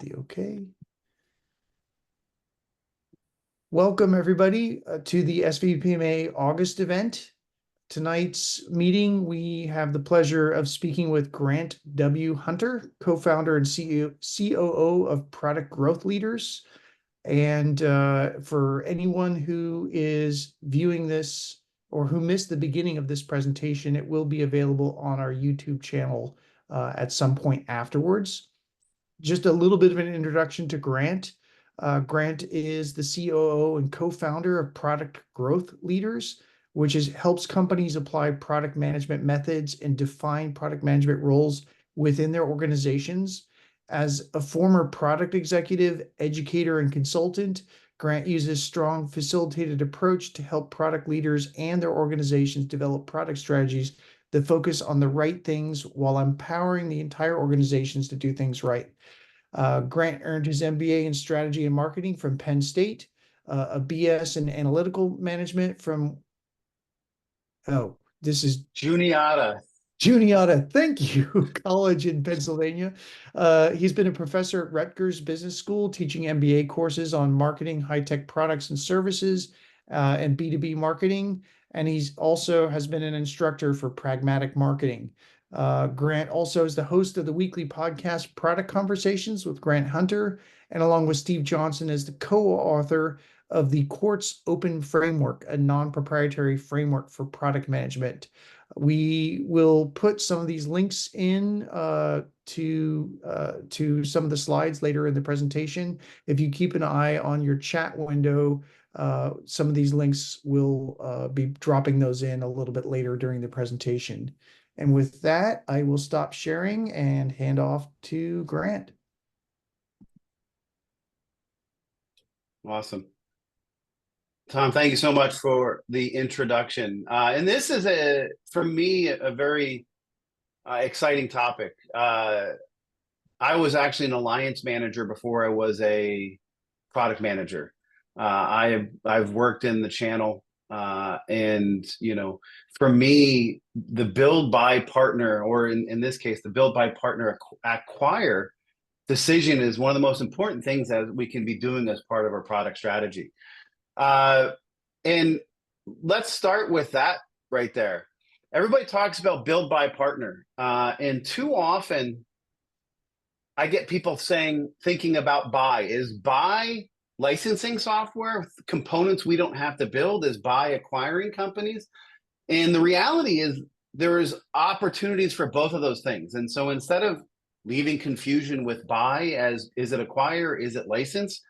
the okay. Welcome, everybody, to the SVPMA August event. Tonight's meeting, we have the pleasure of speaking with Grant W. Hunter, co-founder and COO of Product Growth Leaders. And for anyone who is viewing this or who missed the beginning of this presentation, it will be available on our YouTube channel at some point afterwards. Just a little bit of an introduction to Grant. Grant is the COO and co-founder of Product Growth Leaders, which helps companies apply product management methods and define product management roles within their organizations. As a former product executive, educator, and consultant, Grant uses strong facilitated approach to help product leaders and their organizations develop product strategies that focus on the right things while empowering the entire organizations to do things right. Grant earned his MBA in strategy and marketing from Penn State, a BS in analytical management from, this is Juniata, thank you, college in Pennsylvania. He's been a professor at Rutgers Business School, teaching MBA courses on marketing, high-tech products and services, and B2B marketing. And he's also has been an instructor for pragmatic marketing. Grant also is the host of the weekly podcast Product Conversations with Grant Hunter, and along with Steve Johnson is the co-author of the Quartz Open Framework, a non-proprietary framework for product management. We will put some of these links in to some of the slides later in the presentation. If you keep an eye on your chat window, some of these links will be dropping those in a little bit later during the presentation. And with that, I will stop sharing and hand off to Grant. Awesome. Tom, thank you so much for the introduction. And this is, for me, a very exciting topic. I was actually an alliance manager before I was a product manager. I've worked in the channel, and for me, the build, buy, partner, or in this case, the build, buy, partner, acquire decision is one of the most important things that we can be doing as part of our product strategy. And let's start with that right there. Everybody talks about build, buy, partner, and too often I get people thinking about buy. Is buy licensing software, components we don't have to build? Is buy acquiring companies? And the reality is there's opportunities for both of those things. And so instead of leaving confusion with buy as, is it acquire, is it license?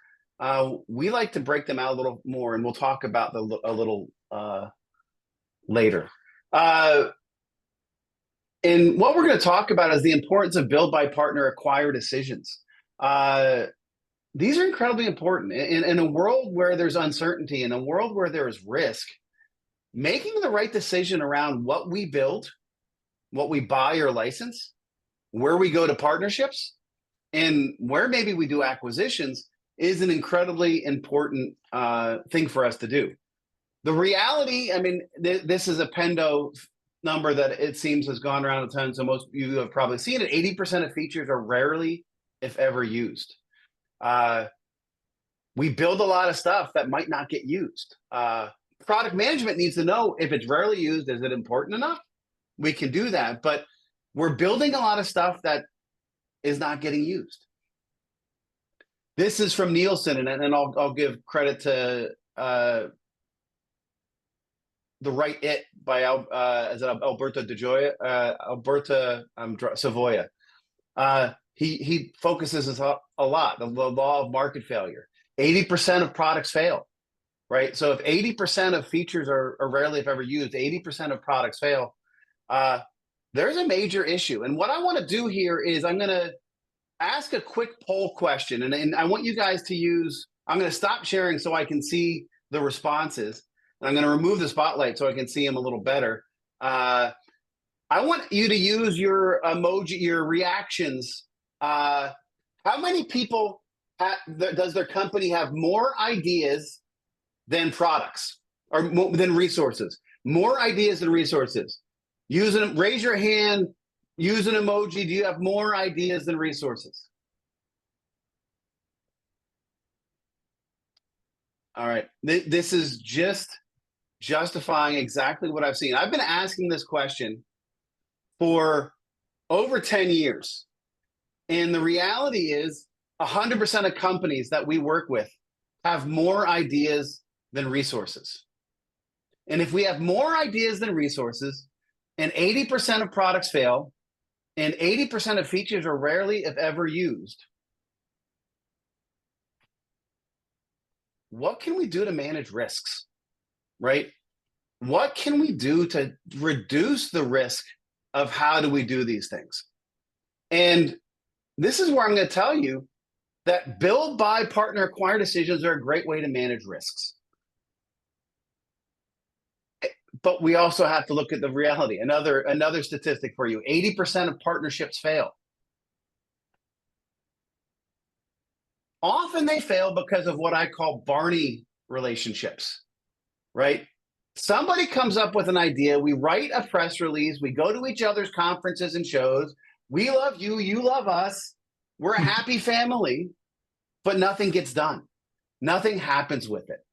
We like to break them out a little more, and we'll talk about a little later. And what we're going to talk about is the importance of build, buy, partner, acquire decisions. These are incredibly important. In a world where there's uncertainty, in a world where there is risk, making the right decision around what we build, what we buy or license, where we go to partnerships, and where maybe we do acquisitions is an incredibly important thing for us to do. The reality, I mean, this is a Pendo number that it seems has gone around a ton, so most of you have probably seen it. 80% of features are rarely, if ever, used. We build a lot of stuff that might not get used. Product management needs to know if it's rarely used, is it important enough? We can do that, but we're building a lot of stuff that is not getting used. This is from Nielsen, and I'll give credit to The Right It by Alberto Savoia. He focuses a lot, the law of market failure. 80% of products fail, right? So if 80% of features are rarely, if ever, used, 80% of products fail, there's a major issue. And what I want to do here is I'm going to ask a quick poll question, and I want you guys to use, I'm going to stop sharing so I can see the responses, and I'm going to remove the spotlight so I can see them a little better. I want you to use your emoji, your reactions. How many people does their company have more ideas than products, or than resources? More ideas than resources. Raise your hand. Use an emoji. Do you have more ideas than resources? All right. This is just justifying exactly what I've seen. I've been asking this question for over 10 years. And the reality is 100% of companies that we work with have more ideas than resources. And if we have more ideas than resources, and 80% of products fail, and 80% of features are rarely, if ever, used, what can we do to manage risks, right? What can we do to reduce the risk of how do we do these things? And this is where I'm going to tell you that build, buy, partner, acquire decisions are a great way to manage risks. But we also have to look at the reality. Another statistic for you, 80% of partnerships fail. Often they fail because of what I call Barney relationships, right? Somebody comes up with an idea, we write a press release, we go to each other's conferences and shows, we love you, you love us, we're a happy family, but nothing gets done. Nothing happens with it.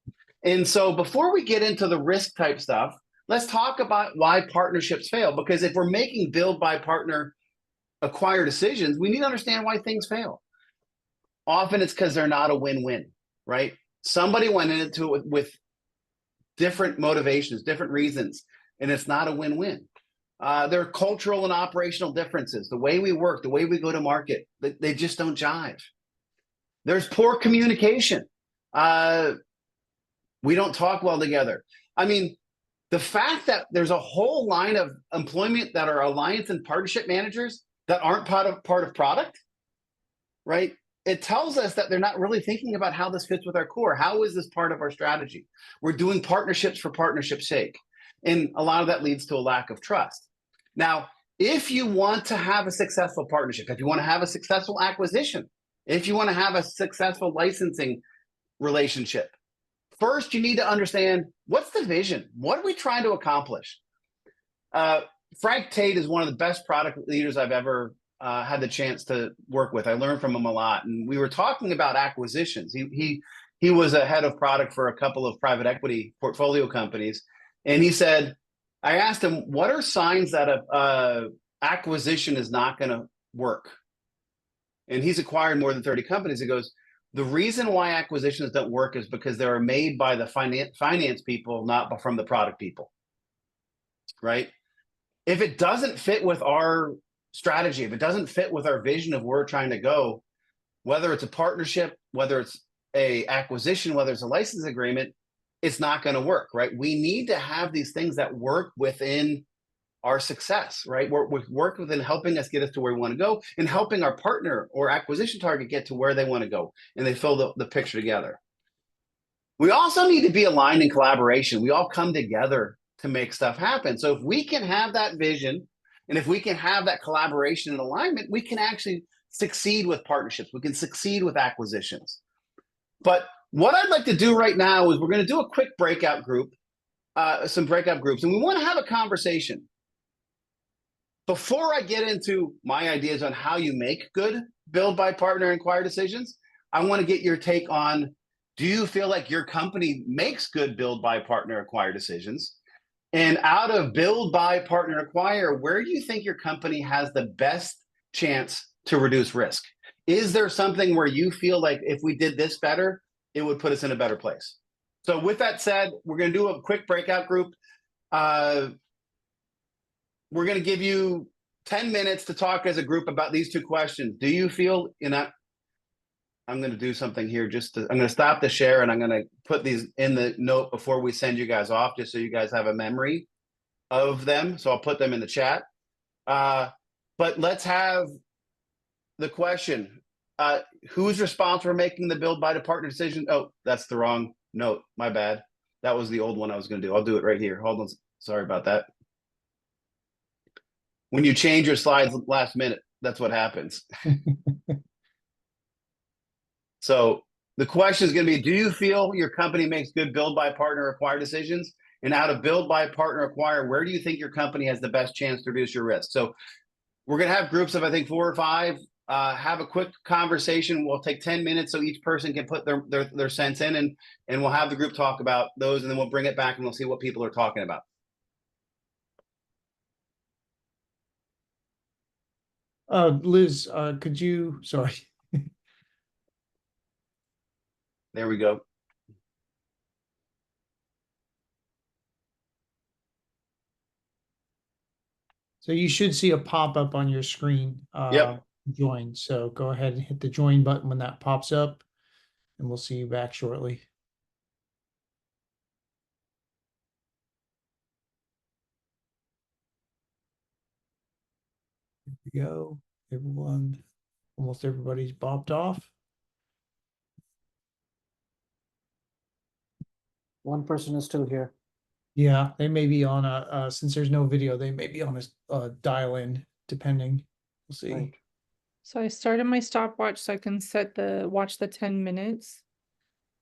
And so before we get into the risk type stuff, let's talk about why partnerships fail. Because if we're making build, buy, partner, acquire decisions, we need to understand why things fail. Often it's because they're not a win-win, right? Somebody went into it with different motivations, different reasons, and it's not a win-win. There are cultural and operational differences. The way we work, the way we go to market, they just don't jive. There's poor communication. We don't talk well together. I mean, the fact that there's a whole line of employment that are alliance and partnership managers that aren't part of product, right? It tells us that they're not really thinking about how this fits with our core. How is this part of our strategy? We're doing partnerships for partnership's sake. And a lot of that leads to a lack of trust. Now, if you want to have a successful partnership, if you want to have a successful acquisition, if you want to have a successful licensing relationship, first you need to understand, what's the vision? What are we trying to accomplish? Frank Tate is one of the best product leaders I've ever had the chance to work with. I learned from him a lot. And we were talking about acquisitions. He was a head of product for a couple of private equity portfolio companies. And he said, I asked him, what are signs that a acquisition is not going to work? And he's acquired more than 30 companies. He goes, the reason why acquisitions don't work is because they are made by the finance people, not from the product people, right? If it doesn't fit with our strategy, if it doesn't fit with our vision of where we're trying to go, whether it's a partnership, whether it's a acquisition, whether it's a license agreement, it's not going to work, right? We need to have these things that work within our success, right? Work within helping us get us to where we want to go and helping our partner or acquisition target get to where they want to go, and they fill the picture together. We also need to be aligned in collaboration. We all come together to make stuff happen. So if we can have that vision, and if we can have that collaboration and alignment, we can actually succeed with partnerships. We can succeed with acquisitions. But what I'd like to do right now is we're going to do a quick breakout group, some breakout groups, and we want to have a conversation. Before I get into my ideas on how you make good build, buy, partner, and acquire decisions, I want to get your take on, do you feel like your company makes good build, buy, partner, acquire decisions? And out of build, buy, partner, acquire, where do you think your company has the best chance to reduce risk? Is there something where you feel like if we did this better, it would put us in a better place? So with that said, we're going to do a quick breakout group. We're going to give you 10 minutes to talk as a group about these two questions. Do you feel, I'm going to do something here I'm going to stop the share, and I'm going to put these in the note before we send you guys off, just so you guys have a memory of them. So I'll put them in the chat. But let's have the question. Who's responsible for making the build, buy, to partner decision? Oh, that's the wrong note. My bad. That was the old one I was going to do. I'll do it right here. Hold on. Sorry about that. When you change your slides last minute, that's what happens. So the question is going to be, do you feel your company makes good build, buy, partner, acquire decisions? And out of build, buy, partner, acquire, where do you think your company has the best chance to reduce your risk? So we're going to have groups of, I think, 4 or 5. have a quick conversation. We'll take 10 minutes so each person can put their sense in, and we'll have the group talk about those, and then we'll bring it back and we'll see what people are talking about. Liz, could you, sorry. There we go. So you should see a pop-up on your screen, Yep. join. So go ahead and hit the join button when that pops up, and we'll see you back shortly. Here we go. Everyone, almost everybody's bopped off. One person is still here. Yeah, they may be on a since there's no video, they may be on a dial-in, depending. We'll see. Right. So I started my stopwatch so I can watch the 10 minutes.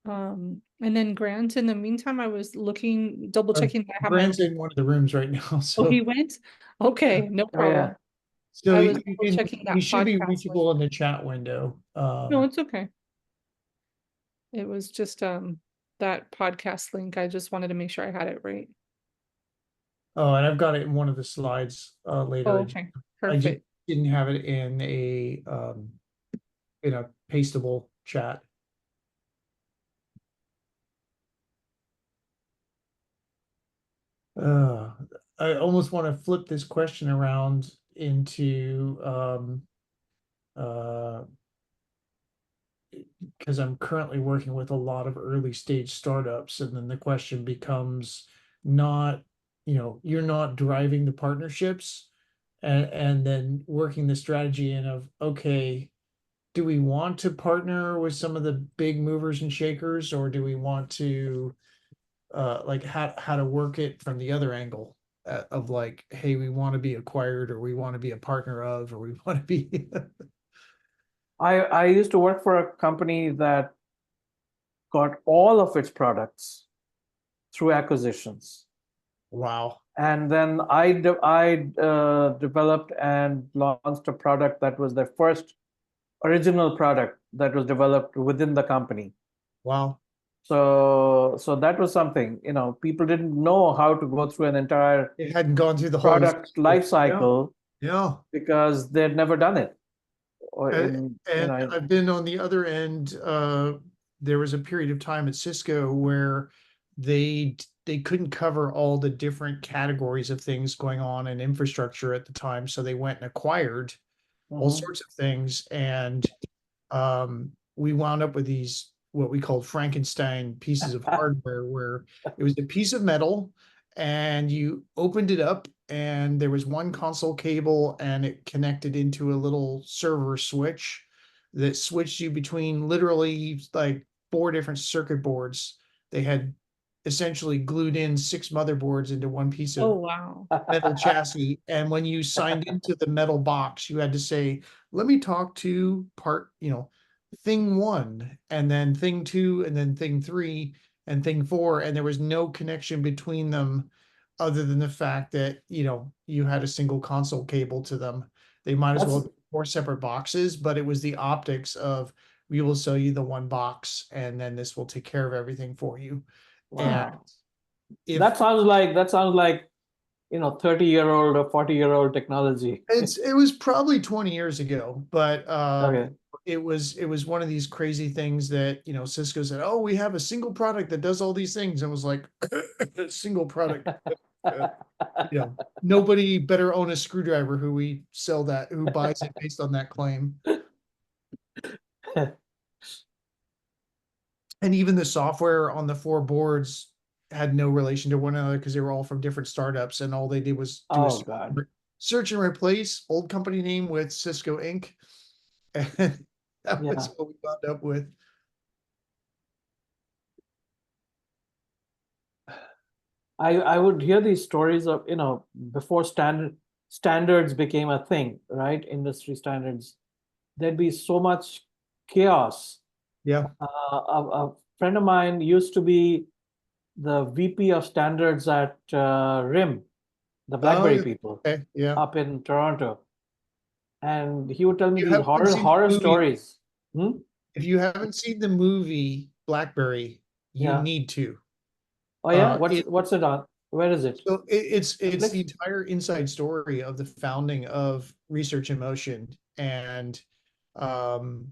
And then Grant, in the meantime, I was double checking that I have my. Grant's in one of the rooms right now, Oh, so he went? Okay, no Oh, yeah. problem. so I was you double checking that should be podcast reachable in the chat window. No, it's okay. It was just that podcast link. I just wanted to make sure I had it right. Oh, and I've got it in one of the slides later. Oh, I okay, I just perfect. didn't have it in a pastable chat. I almost want to flip this question around into because I'm currently working with a lot of early stage startups, and then the question becomes not, you're not driving the partnerships and then working the strategy in of, okay, do we want to partner with some of the big movers and shakers, or do we want to like how to work it from the other angle of like, hey, we want to be acquired, or we want to be a partner of, or we want to be I used to work for a company that got all of its products through acquisitions. wow. And then I developed and launched a product that was their first original product that was developed within the company. Wow. So that was something, people didn't know how to go through an entire It hadn't gone through the whole product life cycle Yeah. because they'd never done it. Or And I've been on the other end. There was a period of time at Cisco where they couldn't cover all the different categories of things going on in infrastructure at the time, so they went and acquired all sorts of things, and we wound up with these what we called Frankenstein pieces of hardware, where it was a piece of metal and you opened it up and there was one console cable and it connected into a little server switch that switched you between literally like 4 different circuit boards. They had essentially glued in 6 motherboards into one piece Oh, of wow. metal chassis. And when you signed into the metal box, you had to say, let me talk to thing 1, and then thing 2, and then thing 3, and thing 4. And there was no connection between them other than the fact that, you had a single console cable to them. They might as well be 4 separate boxes, but it was the optics of, we will sell you the one box and then this will take care of everything for you. Wow. And if that sounds like 30-year-old or 40-year-old technology. it was probably 20 years ago, but Okay. it was one of these crazy things that, Cisco said, oh, we have a single product that does all these things. And it was like, single product. Nobody better own a screwdriver who buys it based on that claim. And even the software on the 4 boards had no relation to one another because they were all from different startups, and all they did was do Oh, God. search and replace old company name with Cisco Inc. And that was what we wound up with. I would hear these stories of, before standards became a thing, right? Industry standards. There'd be so much chaos. Yeah. A friend of mine used to be the VP of standards at RIM, the BlackBerry people Okay. Yeah. up in Toronto. and he would tell me You these haven't seen the horror movie. stories. Hmm? If you haven't seen the movie BlackBerry, you Yeah. need to. Oh yeah, It what's it on? Where is it? so it's the Netflix? entire inside story of the founding of Research in Motion and um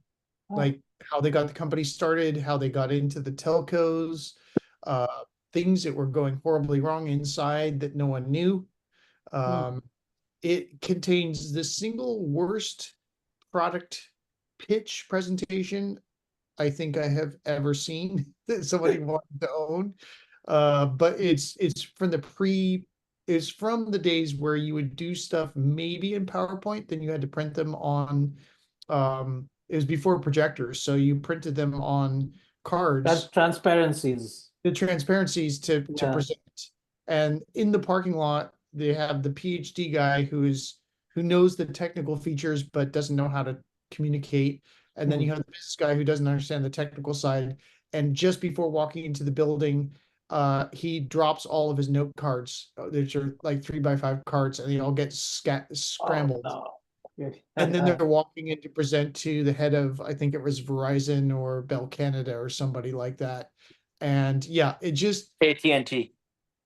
Oh, like how they got the company started, how they got into the telcos, uh things that were going horribly wrong inside that no one knew. hmm. It contains the single worst product pitch presentation I think I have ever seen that somebody wanted to own. But it's from the days where you would do stuff maybe in PowerPoint, then you had to print them on it was before projectors, so you printed them on cards, Transparencies. the transparencies to Yeah. present. And in the parking lot, they have the PhD guy who knows the technical features but doesn't know how to communicate. And then you have the business guy who doesn't understand the technical side. And just before walking into the building, he drops all of his note cards. There's like 3x5 cards, and they all get Oh scrambled. no. Okay. And then they're walking in to present to the head of, I think it was Verizon or Bell Canada or somebody like that. And yeah, AT&T.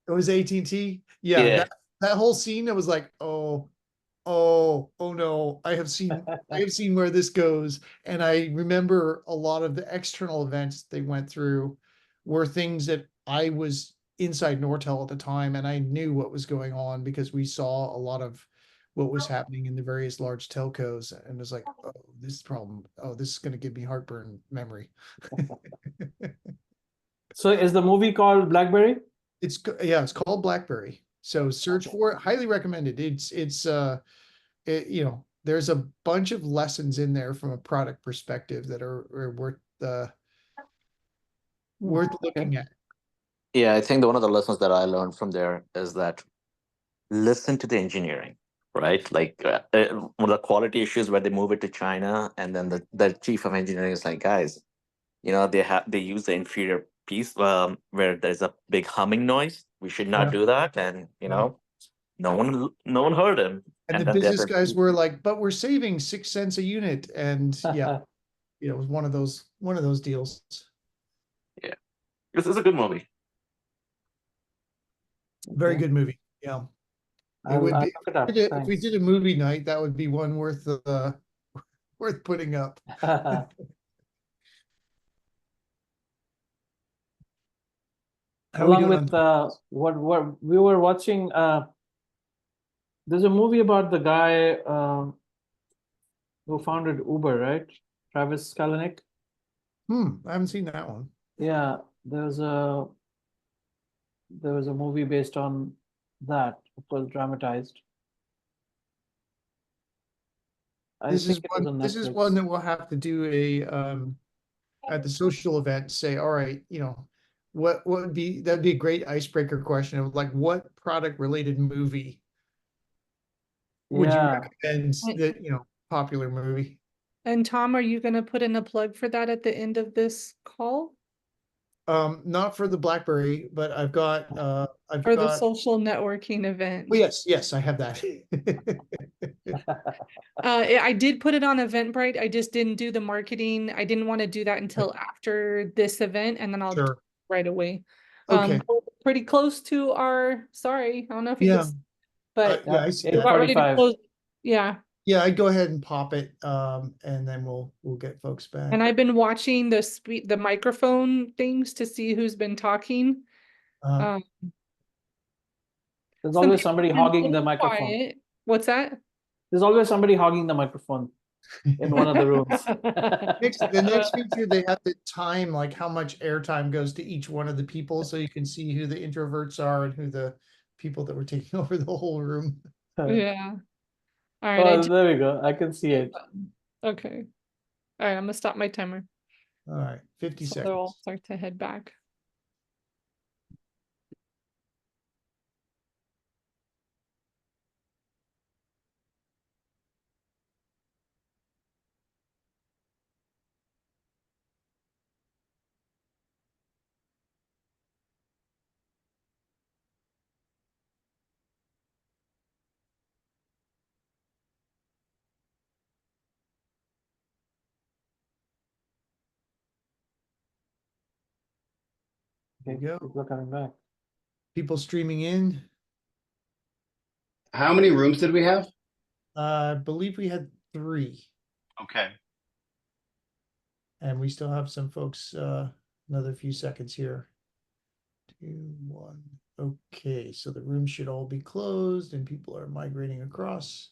it was AT&T. Yeah, Yeah. that whole scene, I was like, oh no, I have seen where this goes. And I remember a lot of the external events they went through were things that I was inside Nortel at the time, and I knew what was going on because we saw a lot of what was happening in the various large telcos, and it was like, oh, this problem, oh, this is going to give me heartburn memory. So is the movie called Blackberry? It's called BlackBerry. So search for it. Highly recommended. There's a bunch of lessons in there from a product perspective that are worth Okay. looking at. Yeah, I think one of the lessons that I learned from there is that listen to the engineering, right? Like one of the quality issues where they move it to China, and then the chief of engineering is like, guys, they use the inferior piece where there's a big humming noise. We should not Yeah. do that, and no one heard him. And the then business guys were like, but we're saving 6 cents a unit. And yeah, it was one of those deals. Yeah, this is a good movie. Very Okay. good movie. Yeah. I'll It would be look it up. if we Thanks. did a movie night, that would be one worth putting up. How are we Along doing with on what we were watching, there's a movie about the guy who founded Uber, right? Travis Kalanick. I haven't seen that one. Yeah, there was a movie based on that. It was dramatized. I This is think it was on this is Netflix. one that we'll have to do at the social event, say, all right, what would be that'd be a great icebreaker question of like, what product related movie would you Yeah. recommend that, popular movie? And Tom, are you gonna put in a plug for that at the end of this call? Not for the BlackBerry, but I've got Or the social networking event? Oh, yes, I have that. I did put it on Eventbrite. I just didn't do the marketing. I didn't want to do that until after this event, and then I'll do Sure. it right away. Okay. We're pretty close to our, sorry, I don't know if you Yeah. can, but Yeah, I see we're that. about ready to 8:45. close. Yeah. Yeah, I'd go ahead and pop it, and then we'll get folks back. And I've been watching the microphone things to see who's been talking. Uh, There's Some always people somebody have been hogging the really microphone. quiet. What's that? There's always somebody hogging the microphone in one of the rooms. the next feature, they have to time like how much airtime goes to each one of the people, so you can see who the introverts are and who the people that were taking over the whole room. Yeah. All right. Oh, there we go. I can see it. Okay. All right. I'm gonna stop my timer. All right, 50 So seconds. they'll start to head back. you go. People are coming back. People streaming in. How many rooms did we have? I believe we had 3, Okay. and we still have some folks, another few seconds here. 2, 1. Okay, so the room should all be closed and people are migrating across.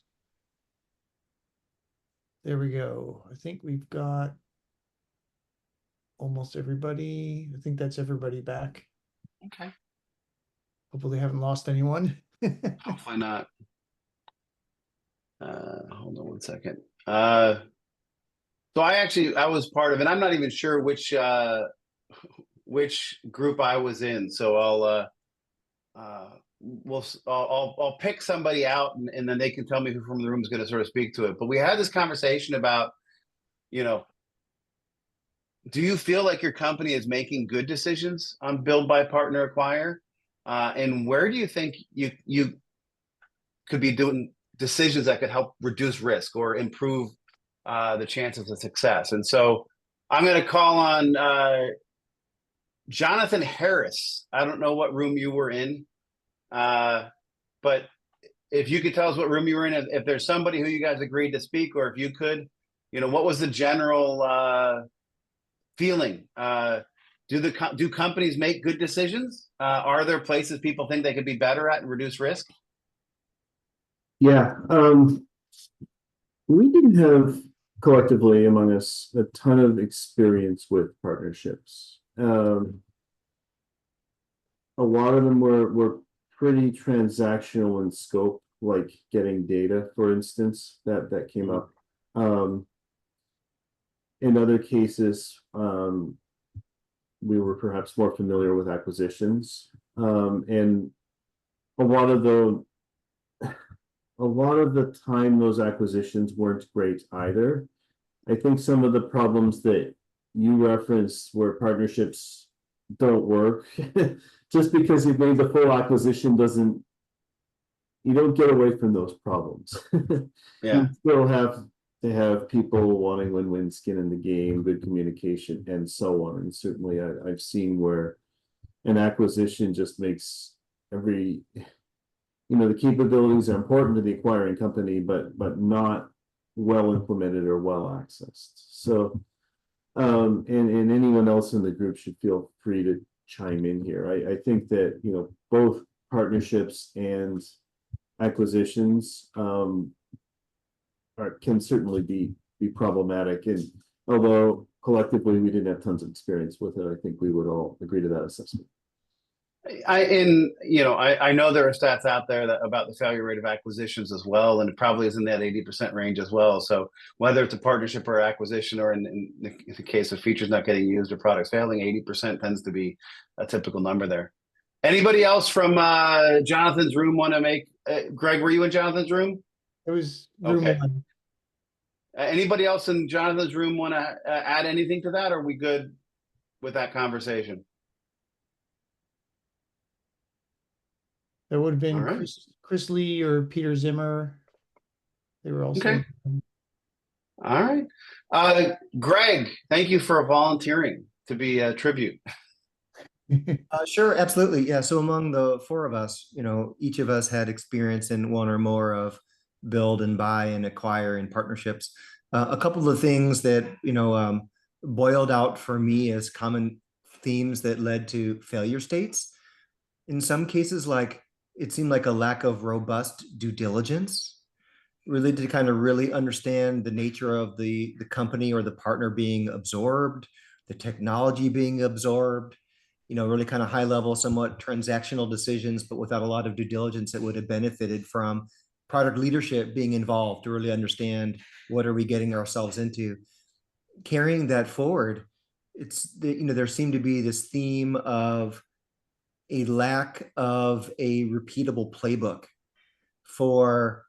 There we go. I think we've got almost everybody. I think that's everybody back. Okay. Hopefully they haven't lost anyone. Hopefully not. Hold on one second. So I was part of it. I'm not even sure which group I was in. So I'll pick somebody out and then they can tell me who from the room is going to sort of speak to it. But we had this conversation about, do you feel like your company is making good decisions on build, buy, partner, acquire? And where do you think you could be doing decisions that could help reduce risk or improve the chances of success? And so I'm going to call on Jonathan Harris. I don't know what room you were in, but if you could tell us what room you were in, if there's somebody who you guys agreed to speak, or if you could, what was the general feeling? Do companies make good decisions? Are there places people think they could be better at and reduce risk? Yeah, we didn't have collectively among us a ton of experience with partnerships. A lot of them were pretty transactional in scope, like getting data, for instance, that came up. In other cases, we were perhaps more familiar with acquisitions, and a lot of the time those acquisitions weren't great either. I think some of the problems that you referenced where partnerships don't work, just because you've made the full acquisition you don't get away from those problems. Yeah. You still have to have people wanting win-win skin in the game, good communication, and so on. And certainly I've seen where an acquisition just makes the capabilities are important to the acquiring company, but not well implemented or well accessed. So, and anyone else in the group should feel free to chime in here. I think that, both partnerships and acquisitions can certainly be problematic. And although collectively we didn't have tons of experience with it, I think we would all agree to that assessment. I know there are stats out there about the failure rate of acquisitions as well, and it probably is in that 80% range as well. So whether it's a partnership or acquisition, or in the case of features not getting used or products failing, 80% tends to be a typical number there. Anybody else from Jonathan's room want to make? Greg, were you in Jonathan's room? It was room Okay. 1. Anybody else in Jonathan's room want to add anything to that? Or are we good with that conversation? There would have been All right. Chris Lee or Peter Zimmer. They were also. Okay. All right. Greg, thank you for volunteering to be a tribute. Sure, absolutely. Yeah. So among the 4 of us, each of us had experience in one or more of build and buy and acquire and partnerships. A couple of things that, boiled out for me as common themes that led to failure states. In some cases, it seemed like a lack of robust due diligence, really to kind of really understand the nature of the company or the partner being absorbed, the technology being absorbed, really kind of high level, somewhat transactional decisions, but without a lot of due diligence that would have benefited from product leadership being involved to really understand what are we getting ourselves into. Carrying that forward, there seemed to be this theme of a lack of a repeatable playbook for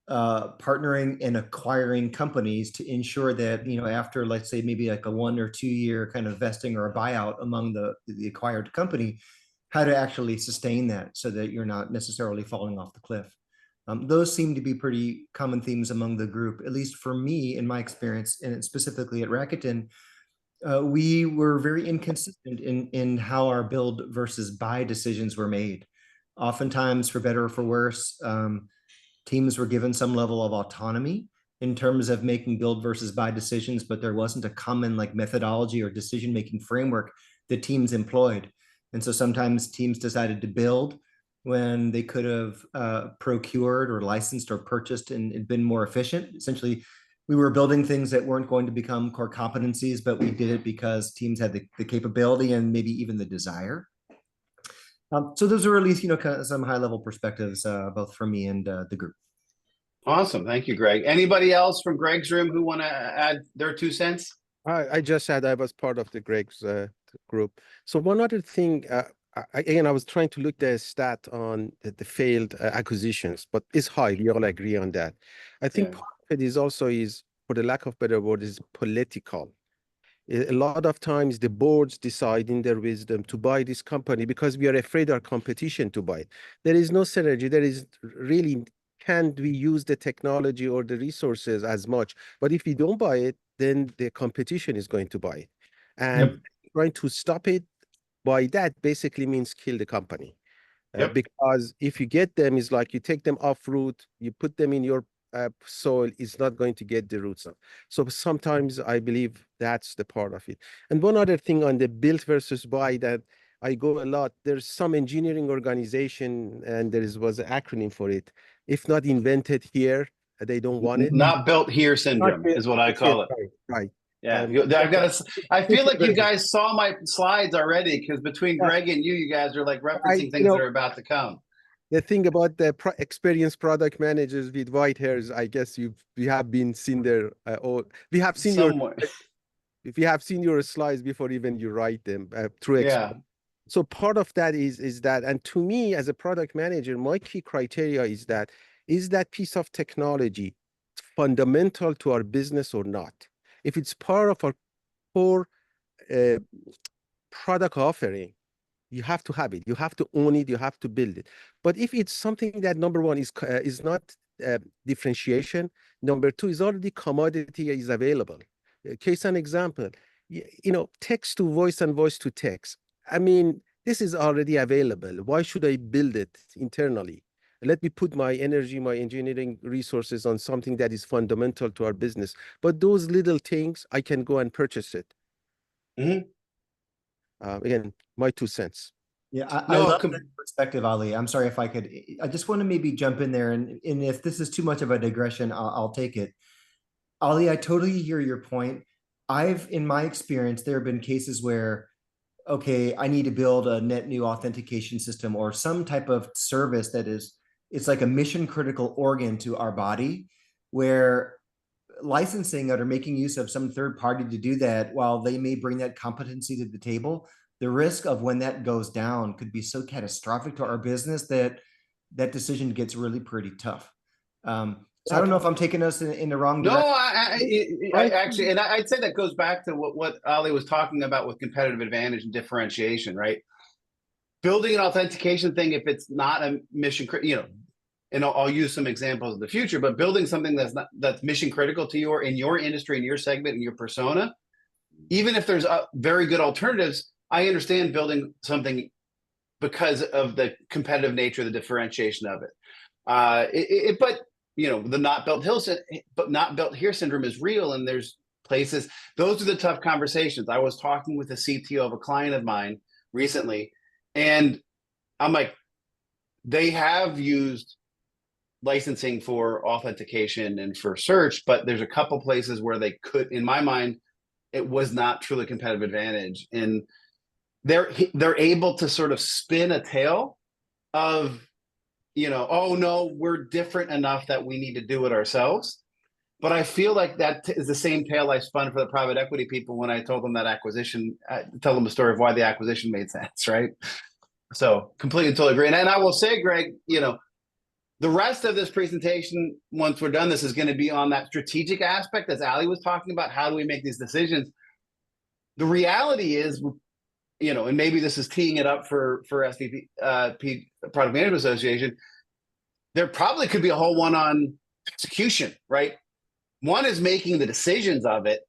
partnering and acquiring companies to ensure that, after, let's say, maybe like a 1 or 2 year kind of vesting or a buyout among the acquired company, how to actually sustain that so that you're not necessarily falling off the cliff. Those seem to be pretty common themes among the group, at least for me in my experience, and specifically at Rakuten. We were very inconsistent in how our build versus buy decisions were made. Oftentimes, for better or for worse, teams were given some level of autonomy in terms of making build versus buy decisions, but there wasn't a common like methodology or decision-making framework that teams employed. And so sometimes teams decided to build when they could have procured or licensed or purchased and been more efficient. Essentially, we were building things that weren't going to become core competencies, but we did it because teams had the capability and maybe even the desire. So those are at least, kind of some high level perspectives, both from me and the group. Awesome. Thank you, Greg. Anybody else from Greg's room who want to add their 2 cents? I just said I was part of the Greg's group. So one other thing, again, I was trying to look the stat on the failed acquisitions, but it's high. We all agree on that. I think part of it is also for the lack of better word, is political. A lot of times the boards decide in their wisdom to buy this company because we are afraid our competition to buy it. There is no synergy. There is really, can't we use the technology or the resources as much? But if we don't buy it, then the competition is going to buy it. And trying to stop it by that basically means kill the company. Because if you get them, it's like you take them off root, you put them in your soil, is not going to get the roots up. So sometimes I believe that's the part of it. And one other thing on the build versus buy that I go a lot, there's some engineering organization and was an acronym for it. If not invented here, they don't want it. Not built here syndrome is what I call it. Right. Yeah, I've got to. I feel like you guys saw my slides already because between Greg and you guys are like referencing things that are about to come. The thing about the experienced product managers with white hairs, I guess we have been seen there, or we have seen if you have seen your slides before even you write them through experience. So part of that is that, and to me as a product manager, my key criteria is that piece of technology fundamental to our business or not? If it's part of our core product offering, you have to have it. You have to own it. You have to build it. But if it's something that number one is not differentiation, number two is already commodity is available. Case an example, text to voice and voice to text. I mean, this is already available. Why should I build it internally? Let me put my energy, my engineering resources on something that is fundamental to our business. But those little things, I can go and purchase it. Again, my 2 cents. Yeah, I love that perspective, Ali. I'm sorry if I could. I just want to maybe jump in there, and if this is too much of a digression, I'll take it. Ali, I totally hear your point. In my experience, there have been cases where, okay, I need to build a net new authentication system or some type of service that it's like a mission critical organ to our body, where licensing it or making use of some third party to do that, while they may bring that competency to the table, the risk of when that goes down could be so catastrophic to our business that decision gets really pretty tough. So I don't know if I'm taking us in the wrong direction. No, I actually, and I'd say that goes back to what Ali was talking about with competitive advantage and differentiation, right? Building an authentication thing, if it's not a mission, and I'll use some examples in the future, but building something that's mission critical to in your industry, in your segment, in your persona, even if there's very good alternatives, I understand building something because of the competitive nature, the differentiation of it. But the not built here syndrome is real, and there's places. Those are the tough conversations. I was talking with a CTO of a client of mine recently, and I'm like, they have used licensing for authentication and for search, but there's a couple places where they could, in my mind, it was not truly competitive advantage, and they're able to sort of spin a tale of, oh no, we're different enough that we need to do it ourselves. But I feel like that is the same tale I spun for the private equity people when I told them that acquisition, tell them the story of why the acquisition made sense, right? So completely totally agree. And I will say, Greg, the rest of this presentation, once we're done, this is going to be on that strategic aspect, as Ali was talking about. How do we make these decisions? The reality is, and maybe this is teeing it up for SVP, Product Management Association, there probably could be a whole one on execution, right? One is making the decisions of it,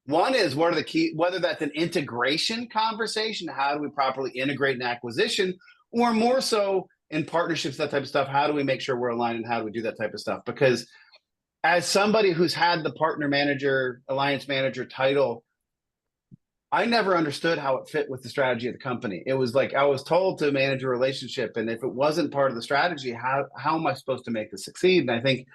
One is what are the key, whether that's an integration conversation, how do we properly integrate an acquisition, or more so in partnerships, that type of stuff, how do we make sure we're aligned and how do we do that type of stuff? Because as somebody who's had the partner manager, alliance manager title, I never understood how it fit with the strategy of the company. It was like I was told to manage a relationship, and if it wasn't part of the strategy, how am I supposed to make this succeed? And I think,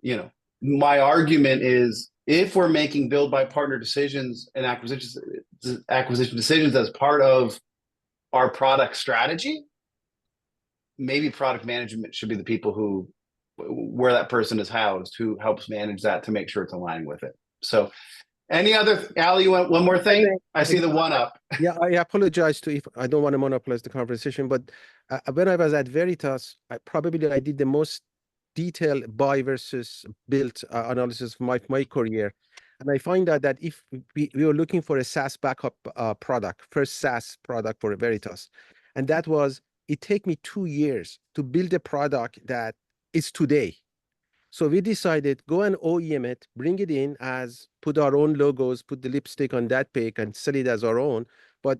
you know, my argument is if we're making build by partner decisions and acquisition decisions as part of our product strategy, maybe product management should be the people who, where that person is housed, who helps manage that to make sure it's aligned with it. So any other, Ali, you want one more thing? I see the one up. Yeah, I apologize to if I don't want to monopolize the conversation, but when I was at Veritas, I did the most detailed buy versus build analysis of my career. And I find out that if we were looking for a SaaS backup product, first SaaS product for Veritas, and that was, it take me 2 years to build a product that is today. So we decided, go and OEM it, bring it in as, put our own logos, put the lipstick on that pig and sell it as our own. But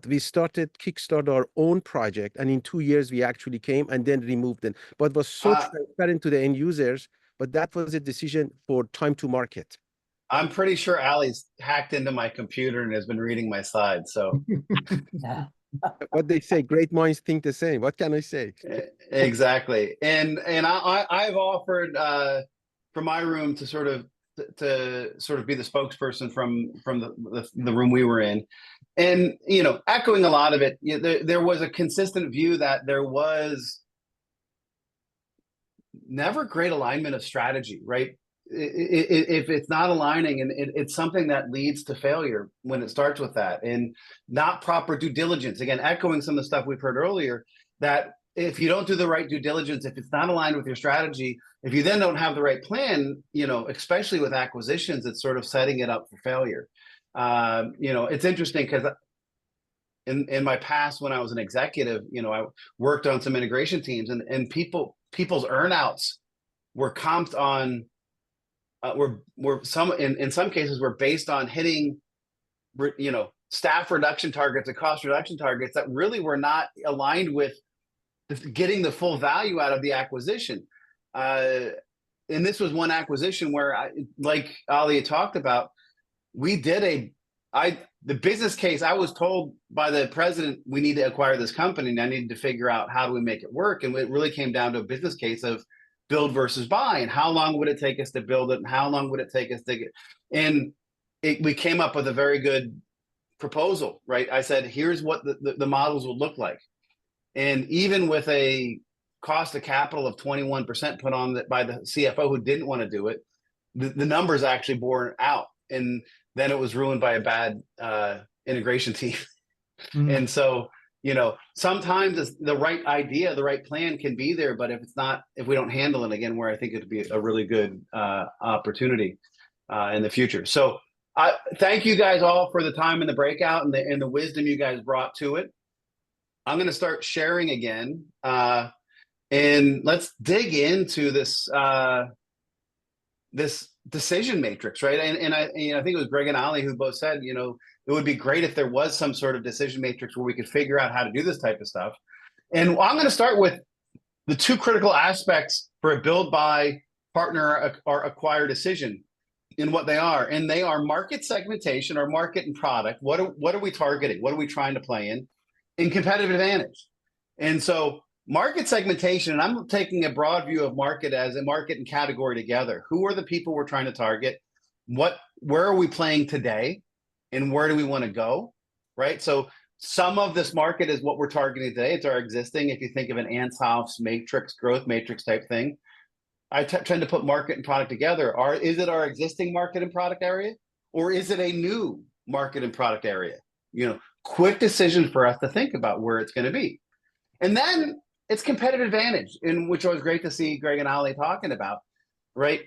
we started kickstart our own project. And in 2 years, we actually came and then removed them. But it was so transparent to the end users, but that was a decision for time to market. I'm pretty sure Ali's hacked into my computer and has been reading my slides. So Yeah. What they say, great minds think the same. What can I say? exactly. And I've offered for my room to sort of be the spokesperson from the room we were in. And, you know, echoing a lot of it, you know, there was a consistent view that there was never great alignment of strategy, right? If it's not aligning, and it's something that leads to failure when it starts with that, and not proper due diligence. Again, echoing some of the stuff we've heard earlier, that if you don't do the right due diligence, if it's not aligned with your strategy, if you then don't have the right plan, you know, especially with acquisitions, it's sort of setting it up for failure. You know, it's interesting because in my past, when I was an executive, you know, I worked on some integration teams, and people's earnouts were comped on. In some cases we're based on hitting, you know, staff reduction targets and cost reduction targets that really were not aligned with getting the full value out of the acquisition. And this was one acquisition where, like Ali had talked about, we did the business case. I was told by the president, we need to acquire this company, and I needed to figure out how do we make it work. And it really came down to a business case of build versus buy, and how long would it take us to build it, and how long would it take us to get, and we came up with a very good proposal, right? I said, here's what the models would look like. And even with a cost of capital of 21% put on by the CFO who didn't want to do it, the numbers actually bore out. And then it was ruined by a bad integration team. And so, you know, sometimes the right idea, the right plan can be there, but if we don't handle it, again, where I think it'd be a really good opportunity in the future. So thank you guys all for the time in the breakout and the wisdom you guys brought to it. I'm going to start sharing again, and let's dig into this decision matrix, right? And I think it was Greg and Ali who both said, you know, it would be great if there was some sort of decision matrix where we could figure out how to do this type of stuff. And I'm going to start with the 2 critical aspects for a build, buy, partner, or acquire decision, and what they are. And they are market segmentation, or market and product. What are we targeting? What are we trying to play in competitive advantage? And so market segmentation, and I'm taking a broad view of market as a market and category together. Who are the people we're trying to target? Where are we playing today? And where do we want to go, right? So some of this market is what we're targeting today. It's our existing, if you think of an Ansoff's matrix, growth matrix type thing. I tend to put market and product together. Is it our existing market and product area? Or is it a new market and product area? You know, quick decision for us to think about where it's going to be. And then it's competitive advantage, in which was great to see Greg and Ali talking about, right?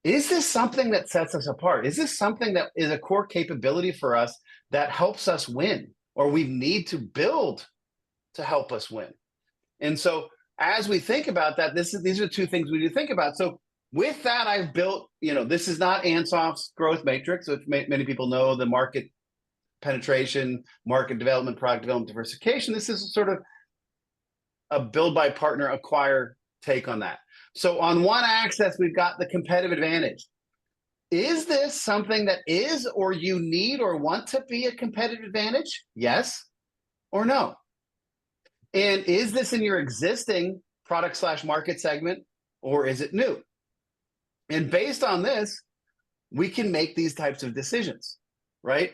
Is this something that sets us apart? Is this something that is a core capability for us that helps us win, or we need to build to help us win? And so as we think about that, these are 2 things we need to think about. So With that, I've built, this is not Ansoff's growth matrix, which many people know, the market penetration, market development, product development, diversification. This is sort of a build by partner, acquire take on that. So on one axis, we've got the competitive advantage. Is this something that is or you need or want to be a competitive advantage? Yes or no? And is this in your existing product/market segment, or is it new? And based on this, we can make these types of decisions, right?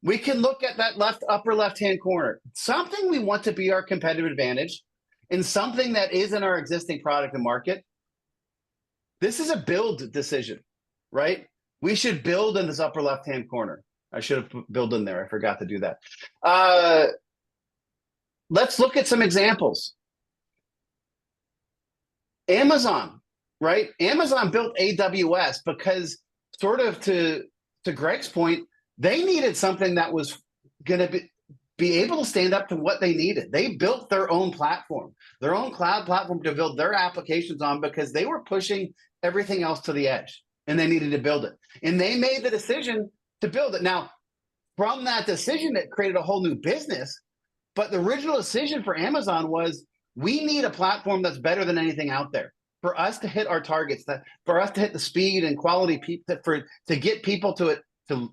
We can look at that upper left-hand corner, something we want to be our competitive advantage and something that is in our existing product and market. This is a build decision, right? We should build in this upper left-hand corner. I should have put build in there. I forgot to do that. Let's look at some examples. Amazon, right? Amazon built AWS because, sort of to Greg's point, they needed something that was going to be able to stand up to what they needed. They built their own platform, their own cloud platform to build their applications on, because they were pushing everything else to the edge and they needed to build it. And they made the decision to build it. Now, from that decision, it created a whole new business. But the original decision for Amazon was, we need a platform that's better than anything out there for us to hit our targets, for us to hit the speed and quality to get people to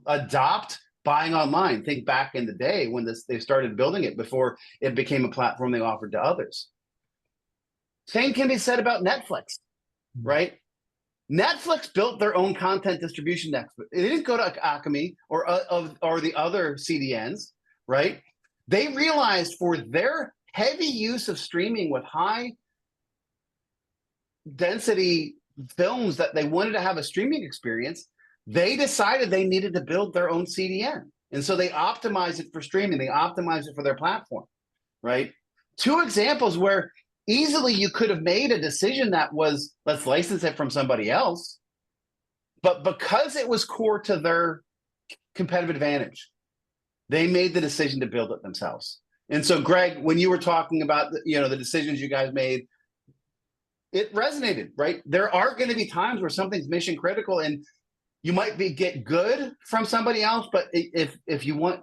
adopt buying online. Think back in the day when they started building it, before it became a platform they offered to others. Same can be said about Netflix, right? Netflix built their own content distribution network. It didn't go to Acme or the other CDNs, right? They realized for their heavy use of streaming with high density films that they wanted to have a streaming experience, they decided they needed to build their own CDN. And so they optimized it for streaming. They optimized it for their platform, right? Two examples where easily you could have made a decision that was, let's license it from somebody else. But because it was core to their competitive advantage, they made the decision to build it themselves. And so, Greg, when you were talking about the decisions you guys made, it resonated, right? There are going to be times where something's mission critical and you might get good from somebody else, but if you want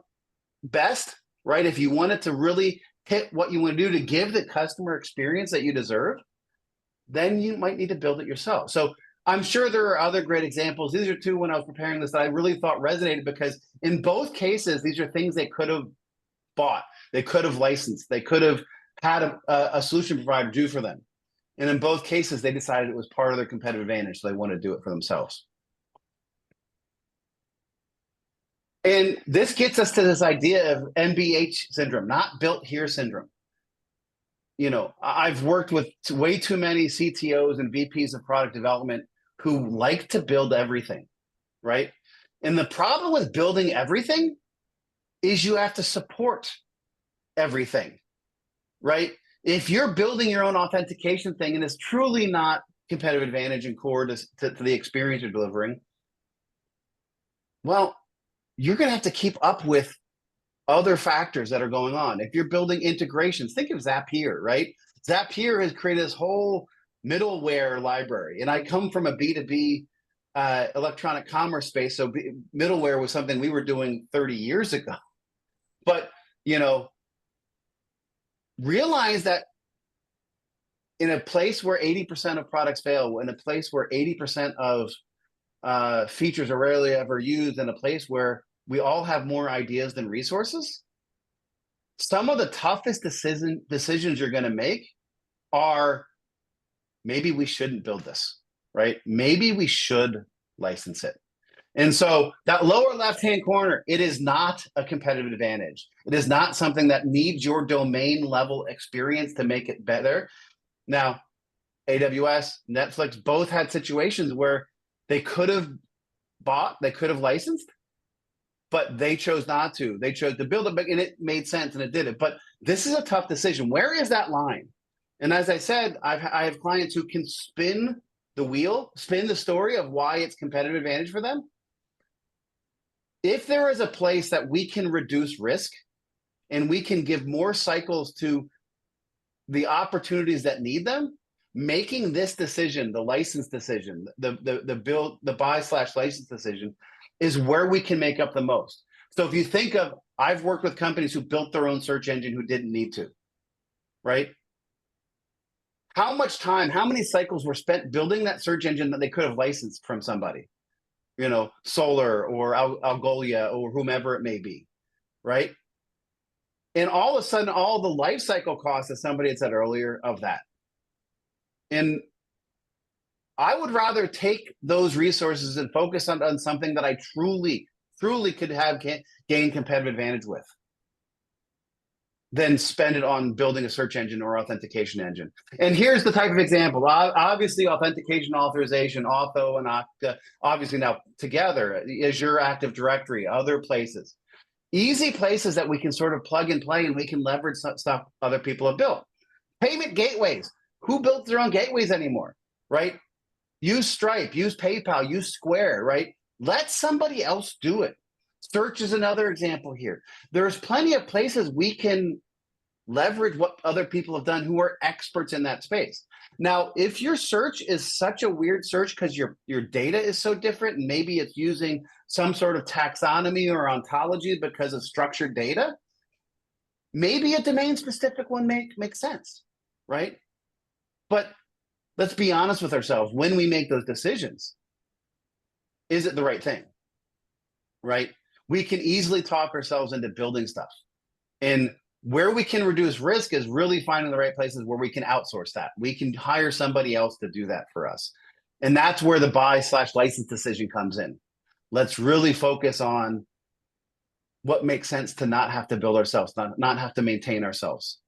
best, right? If you want it to really hit what you want to do to give the customer experience that you deserve, then you might need to build it yourself. So I'm sure there are other great examples. These are two when I was preparing this that I really thought resonated, because in both cases, these are things they could have bought, they could have licensed, they could have had a solution provider do for them. And in both cases, they decided it was part of their competitive advantage, so they wanted to do it for themselves. And this gets us to this idea of MBH syndrome, not built here syndrome. I've worked with way too many CTOs and VPs of product development who like to build everything, right? And the problem with building everything is you have to support everything, right? If you're building your own authentication thing and it's truly not competitive advantage and core to the experience you're delivering, well, you're going to have to keep up with other factors that are going on. If you're building integrations, think of Zapier, right? Zapier has created this whole middleware library. And I come from a B2B electronic commerce space, so middleware was something we were doing 30 years ago. But, realize that in a place where 80% of products fail, in a place where 80% of features are rarely ever used, in a place where we all have more ideas than resources, some of the toughest decisions you're going to make are, maybe we shouldn't build this, right? Maybe we should license it. And so that lower left-hand corner, it is not a competitive advantage. It is not something that needs your domain level experience to make it better. Now, AWS, Netflix, both had situations where they could have bought, they could have licensed, but they chose not to. They chose to build it, and it made sense and it did it. But this is a tough decision. Where is that line? And as I said, I have clients who can spin the wheel, spin the story of why it's competitive advantage for them. If there is a place that we can reduce risk and we can give more cycles to the opportunities that need them, making this decision, the license decision, the buy/license decision, is where we can make up the most. So if you think of, I've worked with companies who built their own search engine who didn't need to, right? How much time, how many cycles were spent building that search engine that they could have licensed from somebody, you know, Solar or Algolia or whomever it may be, right? And all of a sudden, all the life cycle costs, as somebody had said earlier, of that. And I would rather take those resources and focus on something that I truly could have gain competitive advantage with, than spend it on building a search engine or authentication engine. And here's the type of example. Obviously, authentication, authorization, Auth0 and Okta, obviously now together, Azure Active Directory, other places. Easy places that we can sort of plug and play and we can leverage stuff other people have built. Payment gateways. Who built their own gateways anymore, right? Use Stripe, use PayPal, use Square, right? Let somebody else do it. Search is another example here. There's plenty of places we can leverage what other people have done who are experts in that space. Now, if your search is such a weird search because your data is so different, and maybe it's using some sort of taxonomy or ontology because of structured data, maybe a domain-specific one makes sense, right? But let's be honest with ourselves. When we make those decisions, is it the right thing, right? We can easily talk ourselves into building stuff. And where we can reduce risk is really finding the right places where we can outsource that. We can hire somebody else to do that for us. And that's where the buy/license decision comes in. Let's really focus on what makes sense to not have to build ourselves, not have to maintain ourselves.